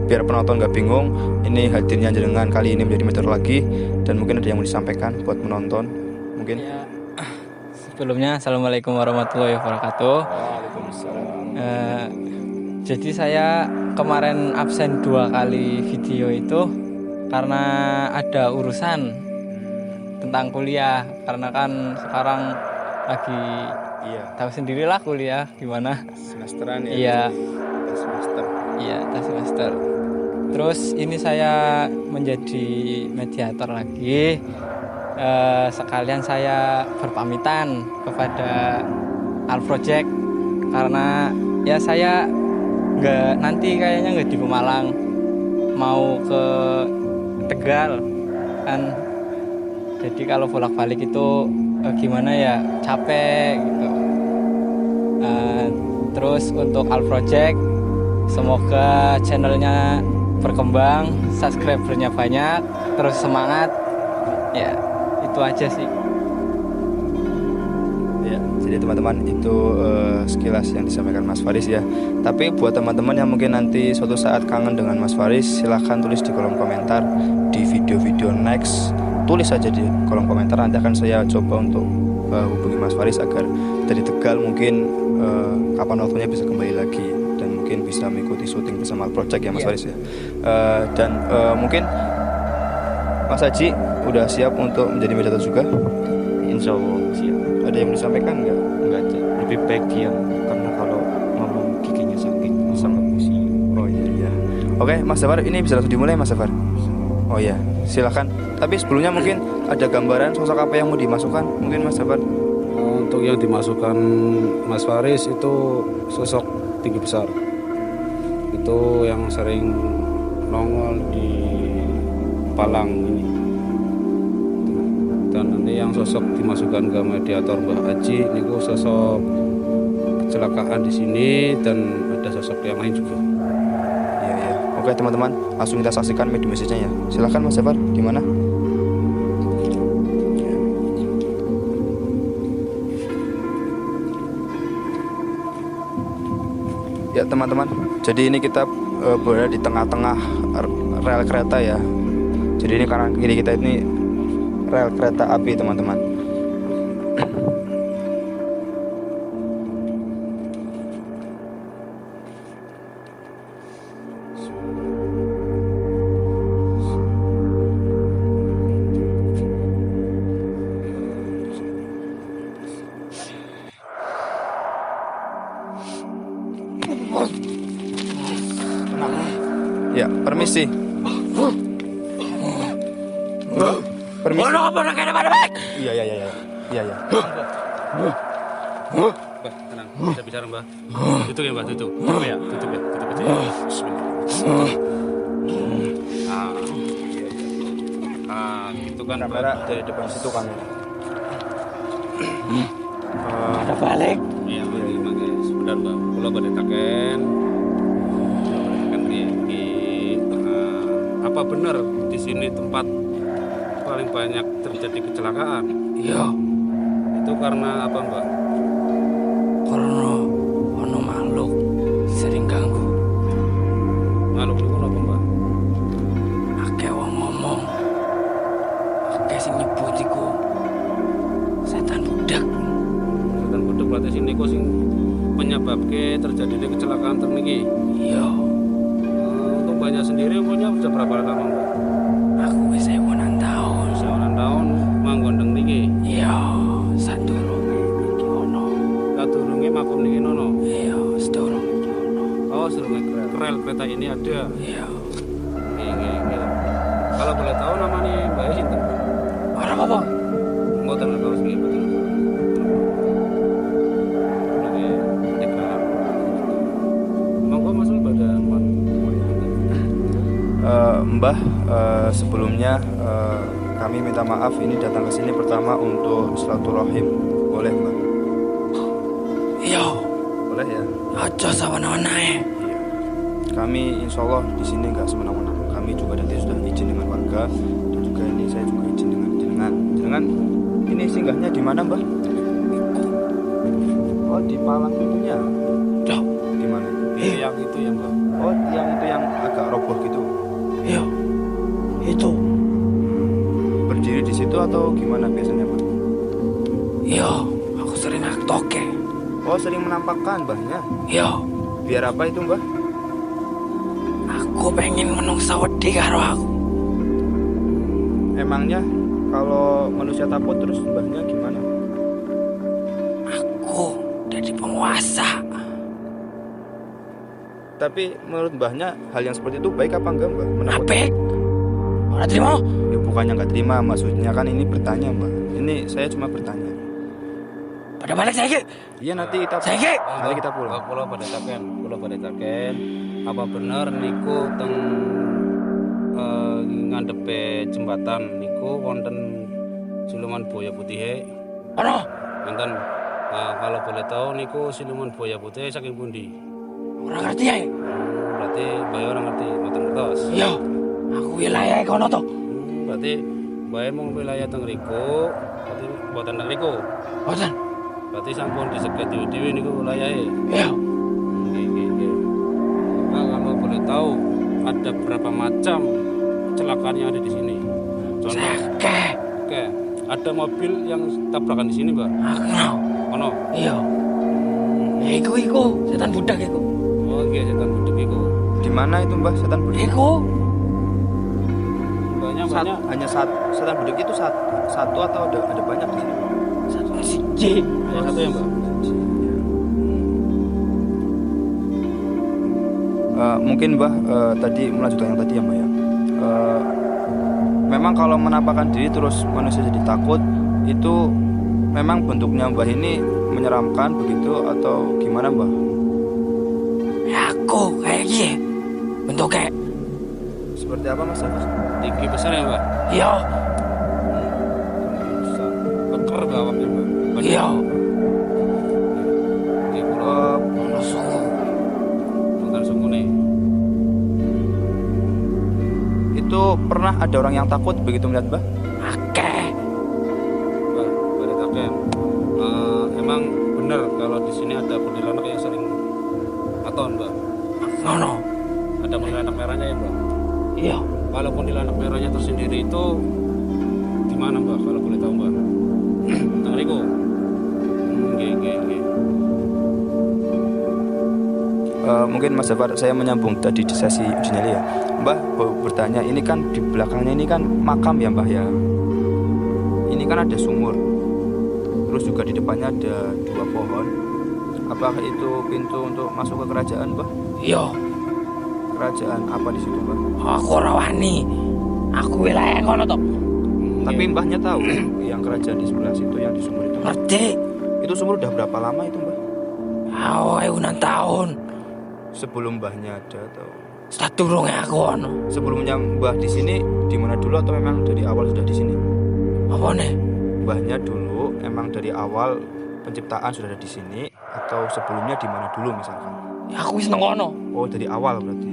biar penonton gak bingung, ini hadirnya jenengan kali ini menjadi mediator lagi, dan mungkin ada yang mau disampaikan buat penonton. Mungkin. Ya. Sebelumnya assalamualaikum warahmatullahi wabarakatuh. Jadi saya kemarin absen 2 kali video itu karena ada urusan tentang kuliah, karena kan sekarang lagi Iya, tahu sendirilah kuliah gimana. semesteran ya. Iya. Semester. Iya, tes semester. Terus ini saya menjadi mediator lagi. Sekalian saya berpamitan kepada Al Project, karena ya saya nanti kayaknya nggak di Pemalang, mau ke Tegal kan. Jadi kalau bolak-balik itu gimana ya, capek gitu. Terus untuk Al Project, semoga channelnya berkembang, subscribernya banyak, terus semangat. Ya, itu aja sih. Ya, jadi teman-teman itu sekilas yang disampaikan Mas Faris ya. Tapi buat teman-teman yang mungkin nanti suatu saat kangen dengan Mas Faris, silahkan tulis di kolom komentar di video-video next. Tulis saja di kolom komentar, nanti akan saya coba untuk hubungi Mas Faris agar dari Tegal mungkin kapan waktunya bisa kembali lagi dan mungkin bisa mengikuti syuting bersama project ya Mas Faris ya. Dan mungkin Mas Haji udah siap untuk menjadi mediator juga? Insya Allah siap. Ada yang mau disampaikan nggak? Enggak, lebih baik diam karena kalau ngomong giginya sakit sangat pusing. Oh iya. Oke, Mas Jafar, ini bisa langsung dimulai Mas Jafar. Oh iya, silakan. Tapi sebelumnya mungkin ada gambaran sosok apa yang mau dimasukkan? Mungkin Mas Jafar. Untuk yang dimasukkan Mas Faris itu sosok tinggi besar. Itu yang sering nongol di Palang ini. Dan nanti yang sosok dimasukkan ke mediator Mbah Haji niku sosok kecelakaan di sini, dan ada sosok yang lain juga. Iya. Oke teman-teman, langsung kita saksikan medium message-nya ya. Silakan Mas Jafar, gimana? Ya teman-teman, jadi ini kita berada di tengah-tengah rel kereta ya. Jadi ini kanan kiri kita ini rel kereta api teman-teman. Ya, permisi. Permisi. Iya, iya, iya, iya. Iya, iya. Mbah, tenang, bisa bicara Mbah. Tutup ya Mbah, tutup. Tutup ya, tutup ya, tutup aja. Bismillah. Itu kan Kamera dari depan situ kan. Ada balik. Iya, makanya sebentar Mbah. Kula badhe taken. Kan di apa benar di sini tempat paling banyak terjadi kecelakaan? Iya, Itu karena apa Mbah? karena ono makhluk sering ganggu. Makhluk itu apa Mbah? Akeh wong ngomong. Akeh sing nyebut iku setan budak. Dan bodho berarti sini kok sing penyebabke terjadinya kecelakaan terniki. Iya, Untuk banyak sendiri punya sudah berapa lama Mbak? aku wis ewonan tahun. Seorang tahun manggondeng niki. Iya, sadurunge iki ono. Katurunge makom niki nono. Iya, sedurunge iki ono. Oh, sedurunge rel kereta ini ada. Iya. Nggih. Kalau boleh tahu namanya Mbak sinten? Ora apa-apa. Mboten terus nggih mboten. Nggih, deklar. Monggo masuk pada Mbah, sebelumnya kami minta maaf ini datang ke sini pertama untuk silaturahim. Boleh, Mbah? Iya, Boleh ya? aja sawana-wana Iya. Kami insya Allah di sini nggak semena-mena. Kami juga nanti sudah izin dengan warga dan juga ini saya juga izin dengan jenengan. Ini singgahnya di mana, Mbah? Oh, di palang itunya. Loh, Di mana? yang itu ya Mbak. Oh, yang itu yang agak roboh gitu. iya. Itu. Berdiri di situ atau gimana biasanya, Mbah? Iya, aku sering aktoke. Oh, sering menampakkan Mbahnya. Iya, Biar apa itu, Mbah? aku pengen menungsa wedi karo aku. Emangnya kalau manusia takut terus Mbahnya gimana? Aku jadi penguasa. Tapi menurut Mbahnya hal yang seperti itu baik apa enggak, Mbah? Menakut? Apik. Ora terima? Ya bukannya nggak terima, maksudnya kan ini bertanya, Mbah. Ini saya cuma bertanya. Pada balik saiki. Iya nanti kita Saiki. nanti kita pulang. Kula pada taken. Apa bener niku teng ngandepe jembatan niku wonten siluman buaya putih? Ono. Wonten. Kalau boleh tahu niku siluman buaya putih saking pundi? Ora ngerti ae. Berarti bae orang ngerti mboten ngertos. Iya. Aku wilayah kono to. Berarti bae mung wilayah teng riku, berarti mboten teng riku. Boten. Berarti sampun diseged dhewe niku wilayahe. Iya. Nggih. Nah, kalau boleh tahu ada berapa macam kecelakaan yang ada di sini? Contoh, Sakeh. oke, ada mobil yang tabrakan di sini, Mbak. Aku mau. Ono. Iya. Iku setan budak iku. Oh, nggih, setan budek iku. Di mana itu, Mbah, setan budak? Iku. Banyak. Hanya satu setan budak itu satu atau ada banyak di sini? Satu siji. Hanya satu ya, Mbak. Mungkin Mbah tadi melanjutkan yang tadi ya, Mbah ya. Memang kalau menampakkan diri terus manusia jadi takut itu memang bentuknya Mbah ini menyeramkan begitu atau gimana, Mbah? Ya aku kayak gini. Bentuknya. Seperti apa, Mas? Tinggi besar ya, Mbak. Iya. Besar. Keker gawak ya, Mbak. Iya. Nggih, kula Ono suku. nonton sungune. Itu pernah ada orang yang takut begitu melihat Mbah? Akeh. Mbak, boleh taken. Emang benar kalau di sini ada kuntilanak yang sering keraton, Mbak. Ngono. Ada anak merahnya ya, Mbak. Iya. Walaupun di anak merahnya tersendiri itu di mana, Mbak? Kalau boleh tahu, Mbak. Tang riku. Nggih. Mungkin Mas Jafar, saya menyambung tadi di sesi uji nyali ya. Mbah bertanya, ini kan di belakangnya ini kan makam ya Mbah ya. Ini kan ada sumur. Terus juga di depannya ada 2 pohon. Apakah itu pintu untuk masuk ke kerajaan, Mbah? Iya. Kerajaan apa di situ, Mbah? Aku ora wani. Aku wilayah kono to. Tapi Mbahnya tahu yang kerajaan di sebelah situ yang di sumur itu. Ngerti? Itu sumur udah berapa lama itu, Mbah? Ewonan tahun. Sebelum Mbahnya ada atau Sadurunge aku ono. sebelumnya Mbah di sini di mana dulu atau memang dari awal sudah di sini? Apa nih? Mbahnya dulu emang dari awal penciptaan sudah ada di sini atau sebelumnya di mana dulu misalkan? Ya aku wis nang kono. Oh, dari awal berarti.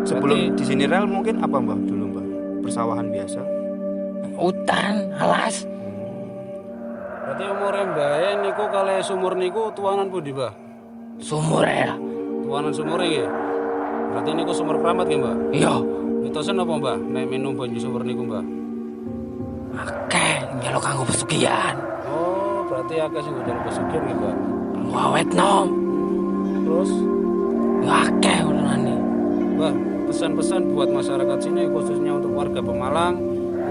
Sebelum di sini rel mungkin apa Mbah dulu, Mbah? Persawahan biasa. Hutan, alas. Berarti umure Mbah niku kalih sumur niku tuanan pundi, Mbah? Sumur ya. Tuanan sumure nggih. Berarti niku sumur keramat nggih, Mbah? Iya. Mitosen apa, Mbah? Nek minum banyu sumur niku, Mbah? Akeh njaluk kanggo pesugihan. Oh, berarti akeh sing njaluk pesugihan nggih, Mbah. Wawet nom. Terus, Ya akeh urunane. Mbah, pesan-pesan buat masyarakat sini khususnya untuk warga Pemalang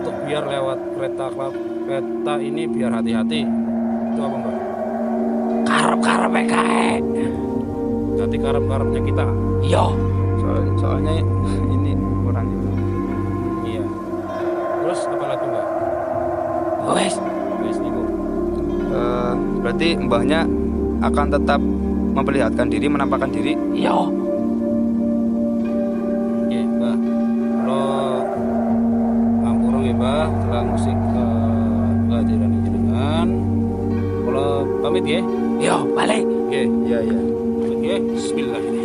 untuk biar lewat kereta ini biar hati-hati. Itu apa, Mbah? Karep-karep kae. Jadi karep-karepnya kita. Iya. Soalnya ini kurang itu. Iya. Terus apa lagi, Mbah? Wes. Wis niku. Berarti Mbahnya akan tetap memperlihatkan diri, menampakkan diri. Iya. Oke, Mbah. Kalau ngampurung ya, Mbah, setelah musik kehadiran jenengan. Kalau pamit ya. Iya, balik. Oke, Iya. oke. Bismillahirrahmanirrahim.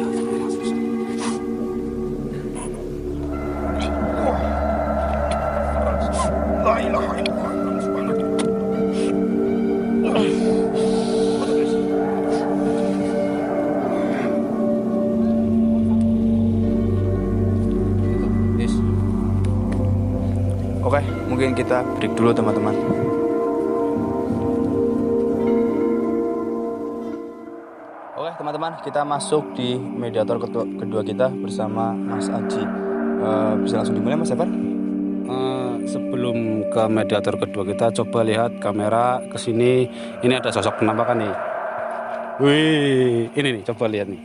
Oke, mungkin kita break dulu teman-teman. Oke teman-teman, kita masuk di mediator kedua kita bersama Mas Aji. Bisa langsung dimulai Mas Evan? Sebelum ke mediator kedua kita coba lihat kamera ke sini. Ini ada sosok penampakan nih. Wih, ini nih coba lihat nih.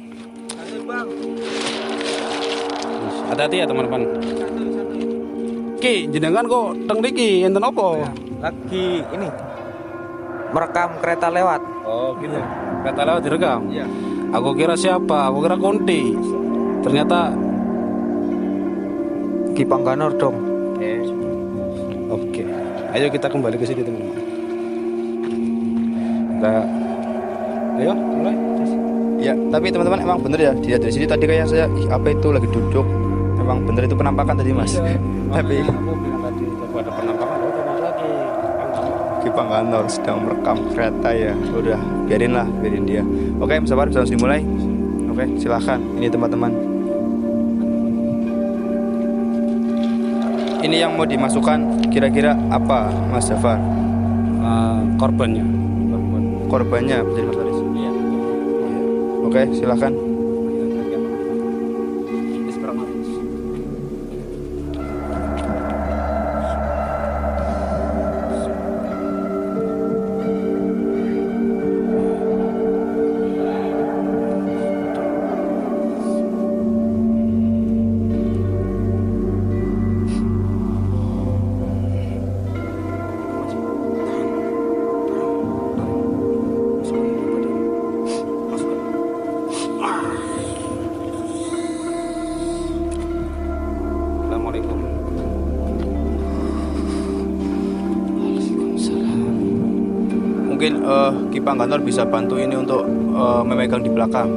Hati-hati ya teman-teman. Ki, jenengan kok teng mriki enten apa? Lagi ini merekam kereta lewat. Oh, gitu. Kereta lewat direkam. Iya. Aku kira siapa? Aku kira Kunti. Ternyata Ki Pangganor dong. oke. Ayo kita kembali ke sini teman-teman. Kita ayo mulai. Ya, tapi teman-teman emang bener ya dilihat dari sini tadi kayak saya apa itu lagi duduk. Emang bener itu penampakan tadi Mas. Tapi aku bilang tadi coba ada penampakan terus lagi. Ki Pangganor sedang merekam kereta ya. Udah, biarin dia. Oke, Mas Safar bisa langsung dimulai. Oke, silakan. Ini teman-teman. Ini yang mau dimasukkan kira-kira apa Mas Safar? Korbannya. Korbannya jadi Mas Faris. Iya. Oke, silakan. Assalamualaikum. Mungkin Ki Pangganor bisa bantu ini untuk memegang di belakang.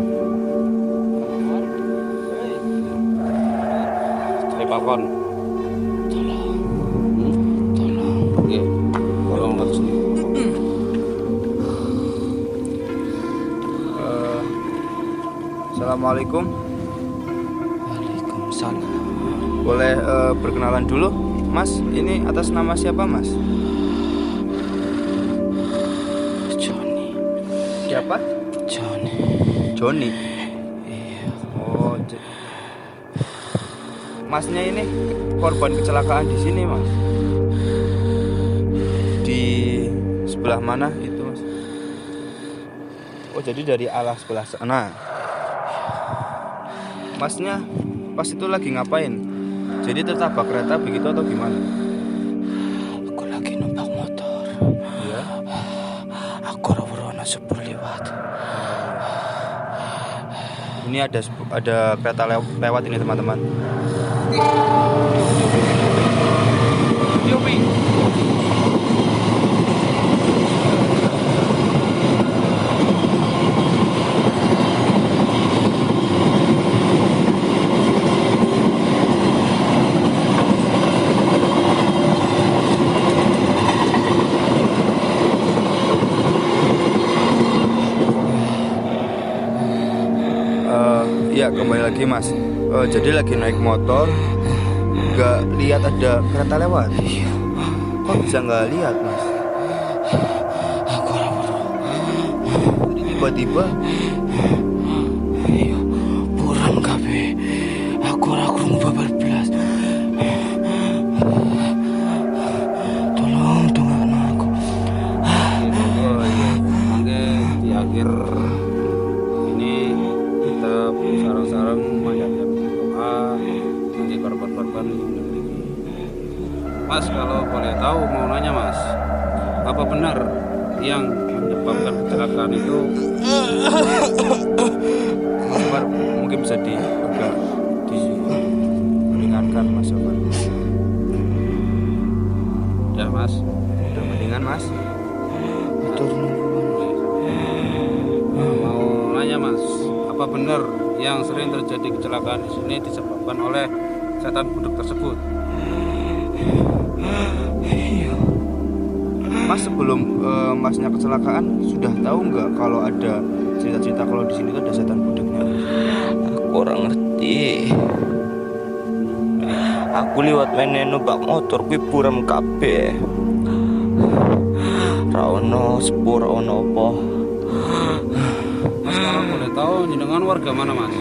Lepakon. Tolong. Oke. Tolong atas ini. Assalamualaikum. Waalaikumsalam. Boleh berkenalan dulu, Mas? Ini atas nama siapa, Mas? Johnny. Siapa? Johnny. Joni. Iya. Oh, Masnya ini korban kecelakaan di sini, Mas? Di sebelah mana itu, Mas? Oh, jadi dari arah sebelah sana. Masnya pas itu lagi ngapain? Jadi tertabrak kereta begitu atau gimana? Aku lagi numpak motor. Iya. Aku ora-ora sepur lewat. Ini ada kereta lewat ini, teman-teman. Ya, kembali lagi, Mas. Jadi lagi naik motor, nggak lihat ada kereta lewat. Kok bisa nggak lihat, Mas? Aku ora-ora. Jadi tiba-tiba Iya, buram kabeh. Aku ora krungu babar blas. Tolong dongakno aku. Mangke di akhir ini kita sarang-sarang memanjatkan doa bagi korban-korban yang memiliki. Mas, kalau boleh tahu mau nanya, Mas, apa benar yang menyebabkan kecelakaan itu? Mas Sobar, mungkin bisa agak diringankan, Mas Sobar. Ya, Mas. Udah mendingan, Mas? Mau nanya, Mas, apa benar yang sering terjadi kecelakaan di sini disebabkan oleh setan buduk tersebut? Mas, sebelum Masnya kecelakaan sudah tahu nggak kalau ada cerita-cerita kalau di sini tuh ada setan budaknya? Aku ora ngerti. Aku liwat meneh numpak motor kuwi buram kabeh. Ra ono sepur ono apa. Mas, kalau boleh tahu jenengan warga mana, Mas?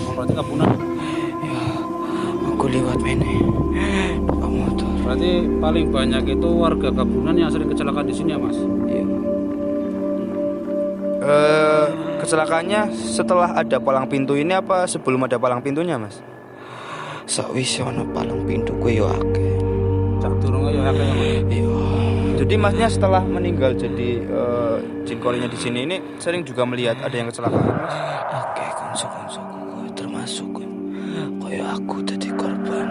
Oh, berarti Kabunan. Aku liwat meneh. Numpak motor. Berarti paling banyak itu warga Kabunan yang sering kecelakaan di sini ya, Mas? Iya. Kecelakaannya setelah ada palang pintu ini apa sebelum ada palang pintunya, Mas? Sakwise ana palang pintu kuwi yo akeh. Cak durung ayo akeh, Mas. Iya. Jadi Masnya setelah meninggal jadi jin kolinya di sini ini sering juga melihat ada yang kecelakaan, Mas? Akeh konco-koncoku termasuk kaya aku dadi korban.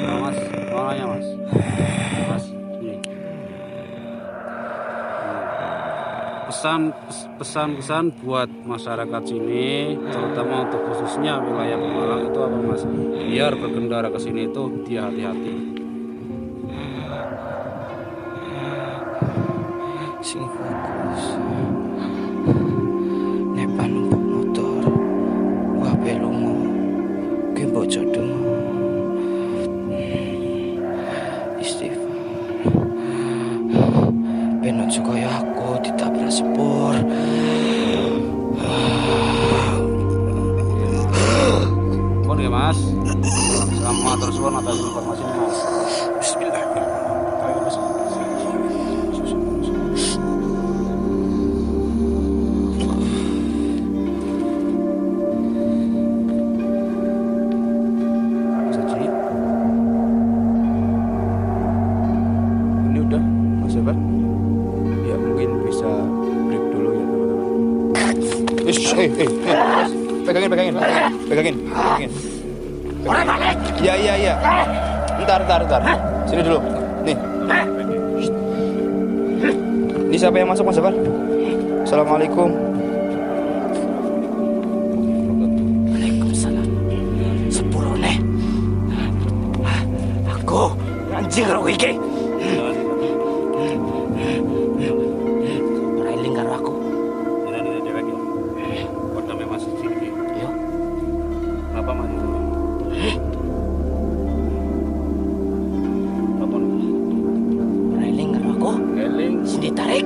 Nah, Mas, mau nanya, Mas. Mas, ini. Pesan-pesan buat masyarakat sini, terutama untuk khususnya wilayah Pemalang itu apa, Mas? Biar berkendara ke sini itu dia hati-hati. Sing fokus. Nek numpak motor, wae lunga. Ki mbok jodong. Istighfar. Ben aja kaya aku ditabrak sepur. Pun ya, Mas. Selamat terus atas informasinya, Mas. Jadi ini udah, Mas Sobar. Ya mungkin bisa break dulu ya, teman-teman. Pegangin. Iya. Ntar. Sini dulu. Nih. Ini siapa yang masuk, Mas Sobar? Assalamualaikum. Waalaikumsalam. Sepurone. Aku anjing karo iki. Ora eling karo aku. ditarik.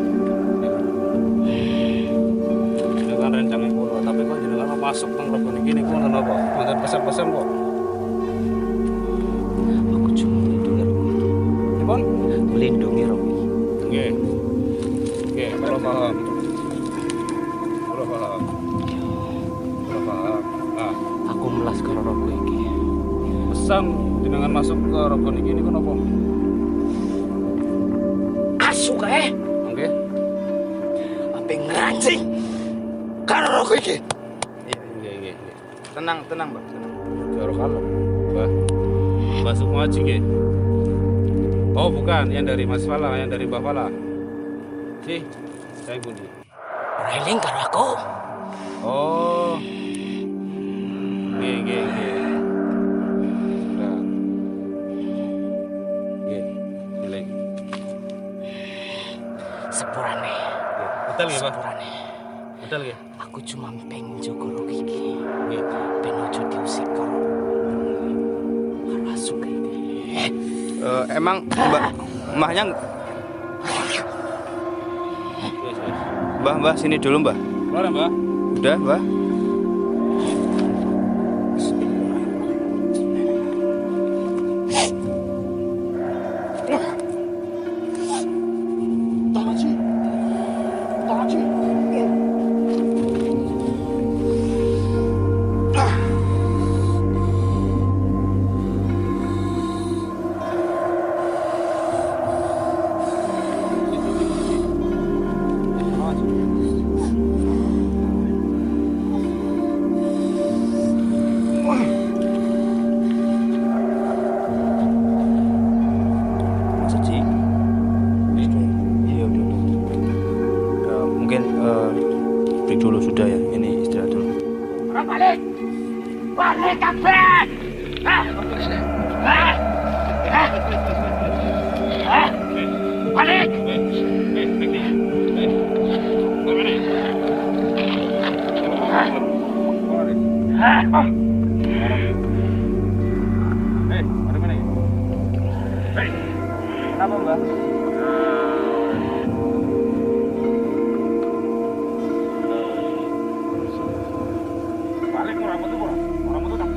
Dengan rencana kula, tapi kok jenengan masuk teng rokok iki niku napa? Wonten pesan-pesan kok. Aku cuma melindungi Romi. Nipun? Melindungi Romi. Nggih. Nggih, kula paham. Kula paham. Kula paham. Ah, Aku melas karo Romi iki. pesan jenengan masuk ke rokok iki niku napa? Asu kae, Nggih. ape ngerancing karo Romi iki. Nggih. Tenang, Mbah. Tenang. Jaro kalem. Mbah. Mbah Sukmaji nggih. Oh, bukan, yang dari Mas Fala, yang dari Mbah Fala. Sih, saya pundi. Railing karo aku. Oh. Nggih. Sudah. Nggih, nilai. Sepurane. Betul nggih, Pak? Sepurane. Betul nggih? Aku cuma pengen jaga Romi iki. Nggih. Ben ojo diusik karo asu kae. Emang Mbahnya Mbah sini dulu, Mbah. Keluar, Mbah. Udah, Mbah. Mas Haji. Iya, udah. Mungkin break dulu sudah ya. Ini istirahat dulu. Balik kabeh! Balik! Ada mana ya? Kenapa, Mbah? Balik rambut tuh, rambut tuh.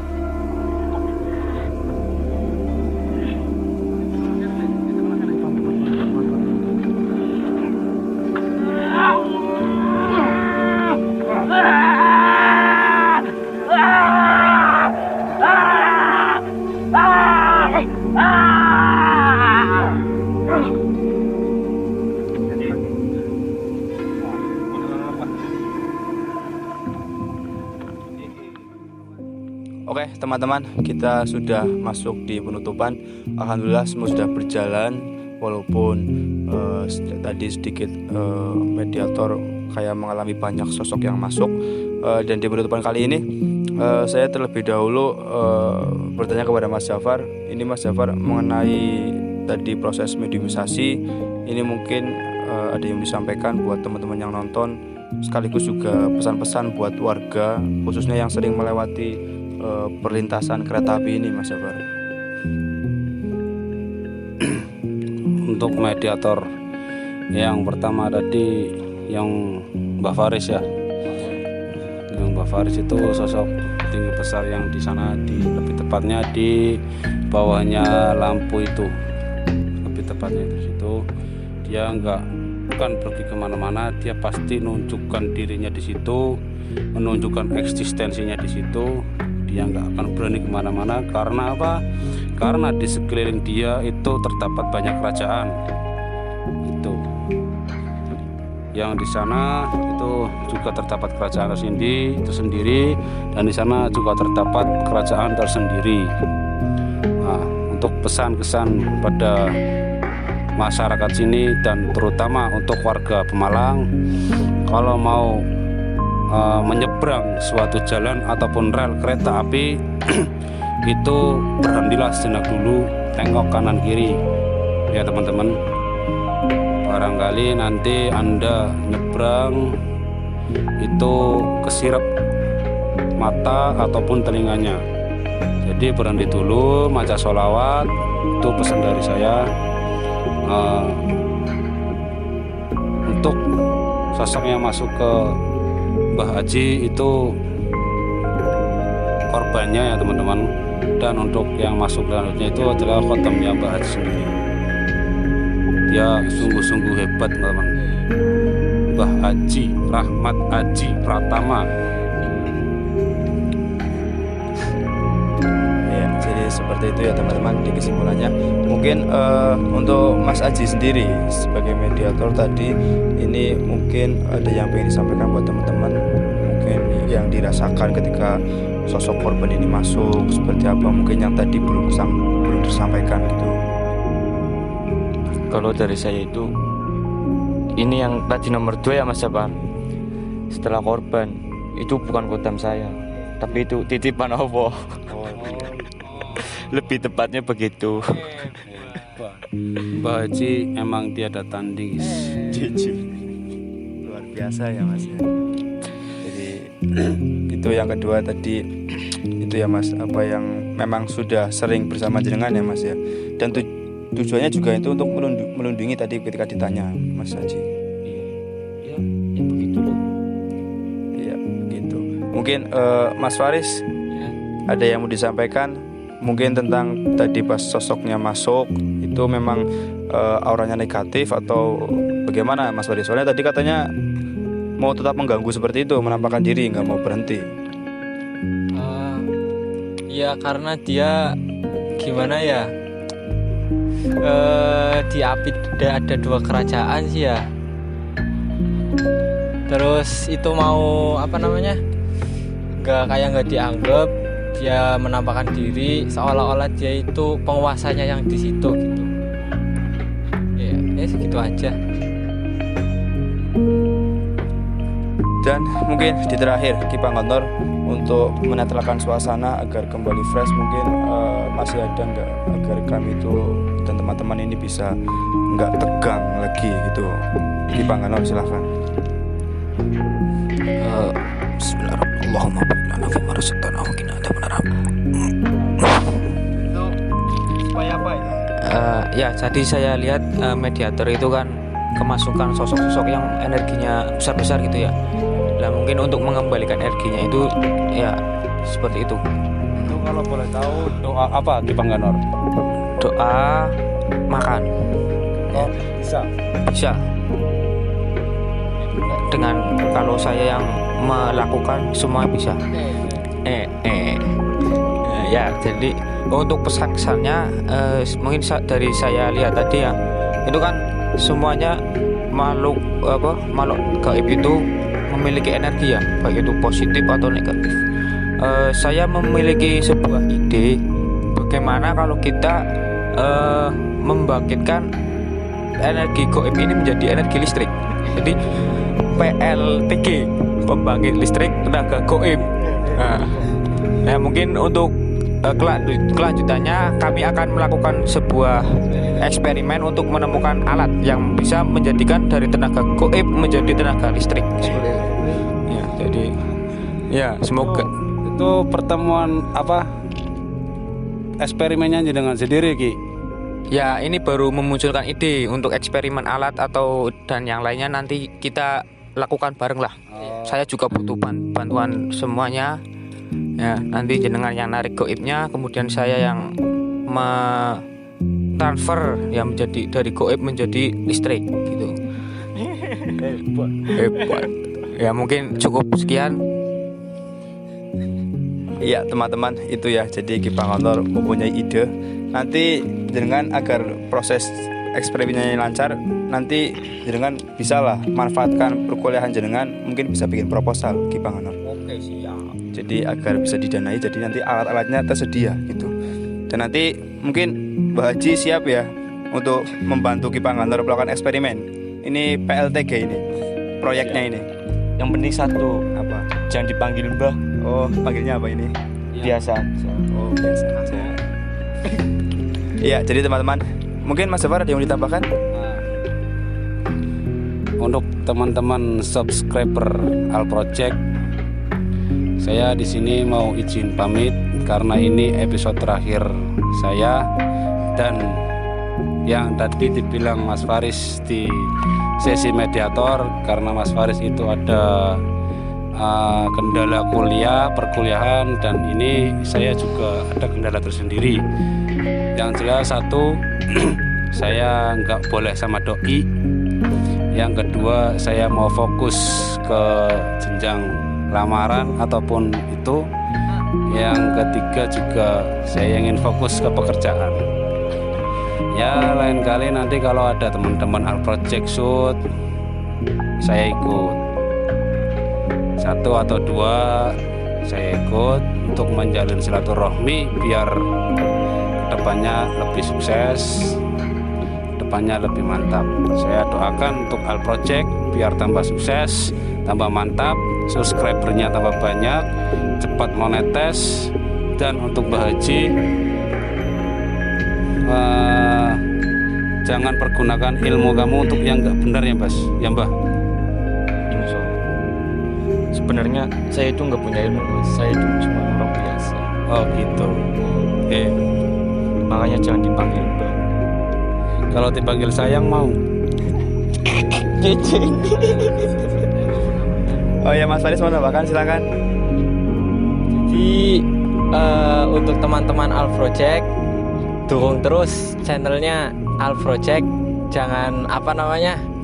Oke, teman-teman, kita sudah masuk di penutupan. Alhamdulillah semua sudah berjalan, walaupun tadi sedikit mediator kayak mengalami banyak sosok yang masuk. Dan di penutupan kali ini saya terlebih dahulu bertanya kepada Mas Jafar. Ini Mas Jafar mengenai tadi proses mediumisasi. Ini mungkin ada yang disampaikan buat teman-teman yang nonton, sekaligus juga pesan-pesan buat warga khususnya yang sering melewati perlintasan kereta api ini, Mas Jafar. Untuk mediator yang pertama tadi yang Mbah Faris ya. Yang Mbah Faris itu sosok tinggi besar yang di sana, lebih tepatnya di bawahnya lampu itu, lebih tepatnya di situ. Dia bukan pergi kemana-mana, dia pasti menunjukkan dirinya di situ, menunjukkan eksistensinya di situ. Dia nggak akan berani kemana-mana. Karena apa? Karena di sekeliling dia itu terdapat banyak kerajaan. Itu yang di sana itu juga terdapat kerajaan itu sendiri, dan di sana juga terdapat kerajaan tersendiri. Nah, untuk pesan-kesan pada masyarakat sini dan terutama untuk warga Pemalang, kalau mau menyeberang suatu jalan ataupun rel kereta api itu berhentilah sejenak dulu, tengok kanan kiri ya teman-teman. Barangkali nanti Anda nyebrang itu kesirep mata ataupun telinganya. Jadi berhenti dulu, maca sholawat. Itu pesan dari saya. sosok yang masuk ke Mbah Haji itu korbannya ya teman-teman, dan untuk yang masuk selanjutnya itu adalah khotamnya Mbah Haji sendiri. Dia sungguh-sungguh hebat teman-teman. Mbah Haji Rahmat Haji Pratama. Ya, jadi seperti itu ya teman-teman di kesimpulannya. Mungkin untuk Mas Aji sendiri sebagai mediator tadi, ini mungkin ada yang ingin disampaikan buat teman-teman, mungkin yang dirasakan ketika sosok korban ini masuk seperti apa, mungkin yang tadi belum tersampaikan gitu. Kalau dari saya itu, ini yang tadi nomor 2 ya Mas Jafar. Setelah korban, itu bukan kodam saya, tapi itu titipan Allah. Lebih tepatnya begitu. Mbah Haji emang tiada tanding. Jujur luar biasa ya Mas ya. Jadi itu yang kedua tadi itu ya Mas, apa yang memang sudah sering bersama jenengan ya Mas ya, dan tujuannya juga itu untuk melindungi tadi ketika ditanya Mas Haji. Ya begitu loh. Iya begitu. Mungkin Mas Faris ada yang mau disampaikan mungkin tentang tadi pas sosoknya masuk itu memang auranya negatif atau bagaimana Mas Faris? Soalnya tadi katanya mau tetap mengganggu seperti itu, menampakkan diri, nggak mau berhenti. Ya karena dia gimana ya, di Apit ada 2 kerajaan sih ya. Terus itu mau apa namanya, nggak dianggap, dia menampakkan diri seolah-olah dia itu penguasanya yang di situ gitu. Ya segitu aja. Dan mungkin di terakhir Ki Pangontor untuk menetralkan suasana agar kembali fresh, mungkin masih ada nggak agar kami itu dan teman-teman ini bisa nggak tegang lagi gitu. Ki Pangontor silahkan. Ya, jadi saya lihat mediator itu kan kemasukan sosok-sosok yang energinya besar-besar gitu ya. Nah, mungkin untuk mengembalikan energinya itu ya seperti itu. Itu kalau boleh tahu doa apa Ki Panganor? Doa makan. Oh, Bisa. Dengan kalau saya yang melakukan semua bisa. Ya, jadi untuk pesan-kesannya mungkin dari saya lihat tadi ya, itu kan semuanya makhluk gaib itu memiliki energi ya, baik itu positif atau negatif. Saya memiliki sebuah ide bagaimana kalau kita membangkitkan energi gaib ini menjadi energi listrik. Jadi PLTG, pembangkit listrik tenaga gaib. Nah, mungkin untuk kelanjutannya kami akan melakukan sebuah eksperimen untuk menemukan alat yang bisa menjadikan dari tenaga gaib menjadi tenaga listrik. Ya, jadi ya semoga itu pertemuan apa eksperimennya dengan sendiri Ki. Ya, ini baru memunculkan ide untuk eksperimen alat atau dan yang lainnya nanti kita lakukan bareng lah. Saya juga butuh bantuan semuanya. Ya, nanti jenengan yang narik gaibnya, kemudian saya yang transfer yang menjadi dari gaib menjadi listrik gitu. Hebat. Ya, mungkin cukup sekian. Iya teman-teman, itu ya, jadi Ki Pangontor mempunyai ide nanti jenengan agar proses eksperimennya lancar, nanti jenengan bisa lah manfaatkan perkuliahan jenengan, mungkin bisa bikin proposal Ki Pangontor. Oke, siap. Jadi agar bisa didanai, jadi nanti alat-alatnya tersedia gitu. Dan nanti mungkin Mbah Haji siap ya untuk membantu Ki Pangontor melakukan eksperimen. Ini PLTG ini, proyeknya ini. Yang penting satu, Apa? jangan dipanggil Mbah. Oh, panggilnya apa ini? Biasa. Oh, biasa aja. Iya, jadi teman-teman, mungkin Mas Jafar ada yang mau ditambahkan? Untuk teman-teman subscriber Al Project, saya di sini mau izin pamit karena ini episode terakhir saya, dan yang tadi dibilang Mas Faris di sesi mediator, karena Mas Faris itu ada kendala perkuliahan, dan ini saya juga ada kendala tersendiri. Yang jelas satu, saya nggak boleh sama doi. Yang kedua, saya mau fokus ke jenjang lamaran ataupun itu. Yang ketiga juga saya ingin fokus ke pekerjaan. Ya lain kali nanti kalau ada teman-teman Al Project Shoot, saya ikut. 1 atau 2 saya ikut untuk menjalin silaturahmi biar kedepannya lebih sukses, kedepannya lebih mantap. Saya doakan untuk Al Project biar tambah sukses, tambah mantap, subscribernya tambah banyak, cepat monetes. Dan untuk Mbah Haji, jangan pergunakan ilmu kamu untuk yang nggak benar ya Mas, ya Mbah. Insya Allah. Sebenarnya saya itu nggak punya ilmu, Mas. Saya itu cuma orang biasa. Oh gitu. Oke. Makanya jangan dipanggil Mbak. Kalau dipanggil sayang mau. Oh ya, Mas Faris mau tambahkan, silakan. Jadi untuk teman-teman Al Project, dukung terus channelnya Al Project. Jangan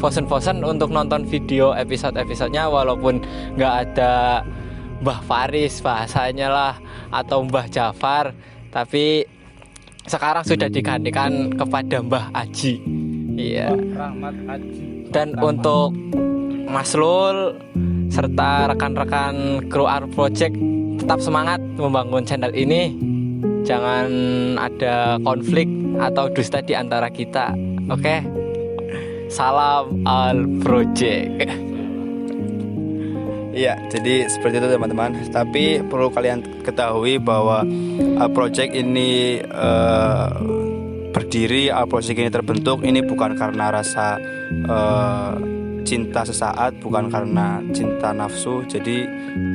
bosen-bosen untuk nonton video episode-episodenya, walaupun nggak ada Mbah Faris bahasanya lah atau Mbah Jafar, tapi sekarang sudah digantikan kepada Mbah Aji. Iya. Rahmat Haji. Dan untuk Mas Lul serta rekan-rekan kru Al Project, tetap semangat membangun channel ini. Jangan ada konflik atau dusta di antara kita. Oke? Salam Al Project. Iya, jadi seperti itu teman-teman. Tapi perlu kalian ketahui bahwa Al Project ini berdiri, Al Project ini terbentuk ini bukan karena rasa cinta sesaat, bukan karena cinta nafsu. Jadi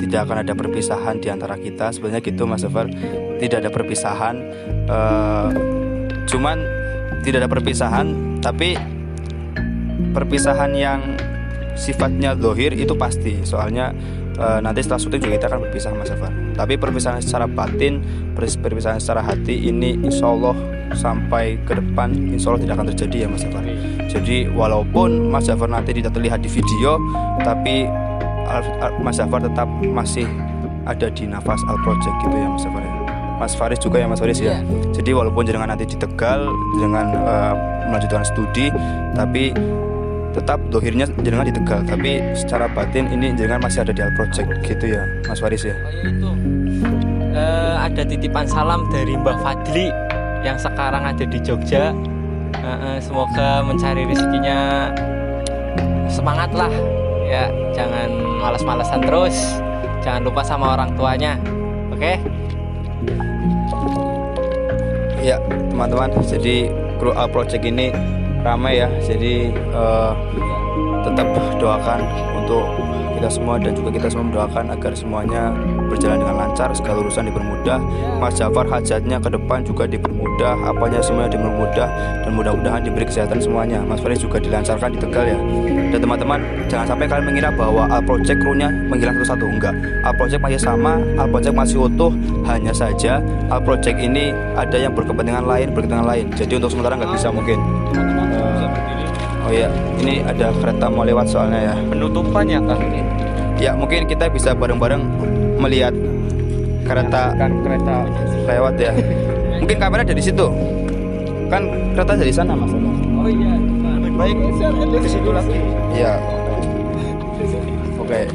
tidak akan ada perpisahan di antara kita. Sebenarnya gitu Mas Zafar, tidak ada perpisahan. Cuman tidak ada perpisahan, tapi perpisahan yang sifatnya zahir itu pasti. Soalnya nanti setelah syuting juga kita akan berpisah Mas Zafar. Tapi perpisahan secara batin, perpisahan secara hati ini insya Allah sampai ke depan insya Allah tidak akan terjadi ya Mas Zafar. Jadi walaupun Mas Zafar nanti tidak terlihat di video, tapi Mas Zafar tetap masih ada di nafas Al Project gitu ya Mas Zafar ya. Mas Faris juga ya Mas Faris ya. Jadi walaupun jenengan nanti di Tegal dengan melanjutkan studi, tapi tetap dohirnya jenengan di Tegal, tapi secara batin ini jenengan masih ada di Al Project gitu ya Mas Faris ya. Itu ada titipan salam dari Mbah Fadli yang sekarang ada di Jogja. Semoga mencari rezekinya semangat lah ya, jangan malas-malasan terus, jangan lupa sama orang tuanya. Oke? Ya teman-teman, jadi kru Al Project ini ramai ya. Jadi tetap doakan untuk kita semua, dan juga kita semua mendoakan agar semuanya berjalan dengan lancar, segala urusan dipermudah. Mas Jafar hajatnya ke depan juga dipermudah, apanya semuanya dipermudah, dan mudah-mudahan diberi kesehatan semuanya. Mas Faris juga dilancarkan di Tegal ya. Dan teman-teman, jangan sampai kalian mengira bahwa Al Project krunya menghilang satu-satu. Enggak, Al Project masih sama, Al Project masih utuh. Hanya saja Al Project ini ada yang berkepentingan lain. Jadi untuk sementara nggak bisa mungkin. Oh iya, ini ada kereta mau lewat soalnya ya. Penutupannya kan ini. Ya mungkin kita bisa bareng-bareng melihat kereta lewat ya. Mungkin kamera dari situ. Kan kereta dari sana Mas. Oh iya, lebih baik Di situ lagi. Iya. Oke.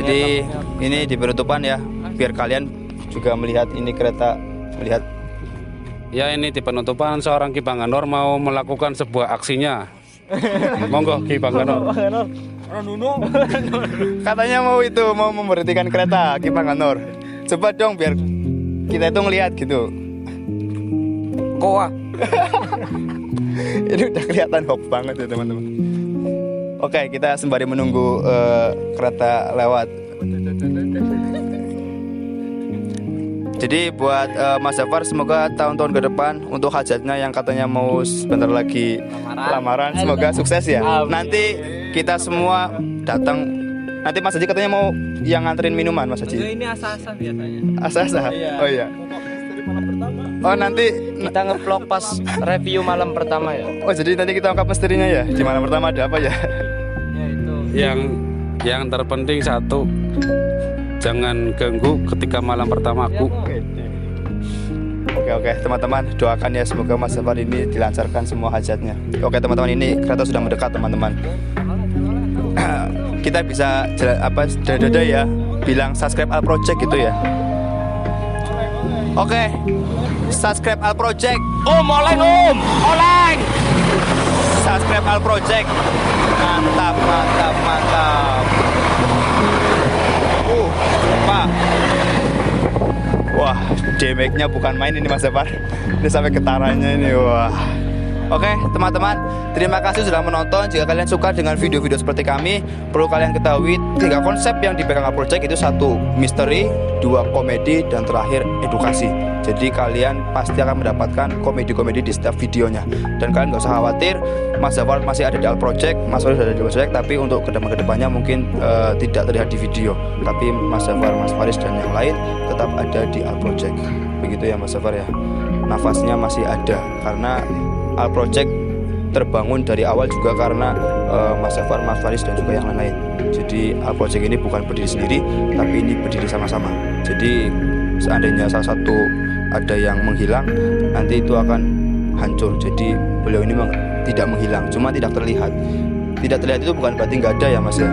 Jadi ini di penutupan ya, biar kalian juga melihat ini kereta, melihat. Ya ini di penutupan seorang Ki Banganor mau melakukan sebuah aksinya. Monggo Ki Banganor. Katanya mau memberhentikan kereta Ki Banganor. Coba dong biar kita itu ngelihat gitu. Koa. Ini udah kelihatan hoax banget ya teman-teman. Oke, kita sembari menunggu kereta lewat. Jadi buat Mas Zafar semoga tahun-tahun ke depan untuk hajatnya yang katanya mau sebentar lagi lamaran semoga sukses ya. Nanti kita semua datang. Nanti Mas Haji katanya mau yang nganterin minuman Mas Haji. Ini asa-asa biasanya. Asa-asa. Oh iya. Oh nanti Kita ngevlog pas review malam pertama ya. oh jadi nanti kita ungkap misterinya ya. Di malam pertama ada apa ya? Ya itu. Yang terpenting satu, jangan ganggu ketika malam pertamaku. Oke teman-teman doakan ya semoga Mas Zafar ini dilancarkan semua hajatnya. Oke teman-teman ini kereta sudah mendekat teman-teman. Kita bisa dada ya bilang subscribe Al Project gitu ya. Oke subscribe Al Project. Oleng oleng. Subscribe Al Project. Mantap. Pak. Wah, damage-nya bukan main ini Mas Zafar. Ini sampai getarannya ini. Wah. Oke, teman-teman, terima kasih sudah menonton. Jika kalian suka dengan video-video seperti kami, perlu kalian ketahui 3 konsep yang dipegang Al Project itu 1 misteri, 2 komedi, dan terakhir edukasi. Jadi kalian pasti akan mendapatkan komedi-komedi di setiap videonya. Dan kalian gak usah khawatir, Mas Zafar masih ada di Al Project, Mas Faris ada di Al Project, tapi untuk kedepannya mungkin tidak terlihat di video. Tapi Mas Zafar, Mas Faris dan yang lain tetap ada di Al Project. Begitu ya Mas Zafar ya. Nafasnya masih ada karena Al Project terbangun dari awal juga karena Mas Zafar, Mas Faris dan juga yang lain-lain. Jadi Al Project ini bukan berdiri sendiri, tapi ini berdiri sama-sama. Jadi seandainya salah satu ada yang menghilang, nanti itu akan hancur. Jadi beliau ini tidak menghilang, cuma tidak terlihat. Tidak terlihat itu bukan berarti nggak ada ya Mas ya.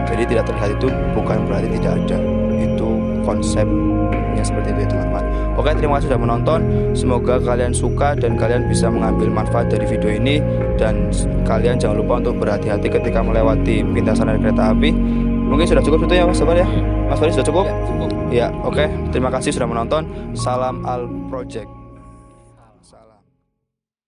Jadi tidak terlihat itu bukan berarti tidak ada. Itu konsepnya seperti itu ya teman-teman. Oke, terima kasih sudah menonton. Semoga kalian suka dan kalian bisa mengambil manfaat dari video ini. Dan kalian jangan lupa untuk berhati-hati ketika melewati lintasan kereta api. Mungkin sudah cukup itu ya Mas Zafar ya. Mas Faris sudah cukup? Ya, oke. Terima kasih sudah menonton. Salam Al Project.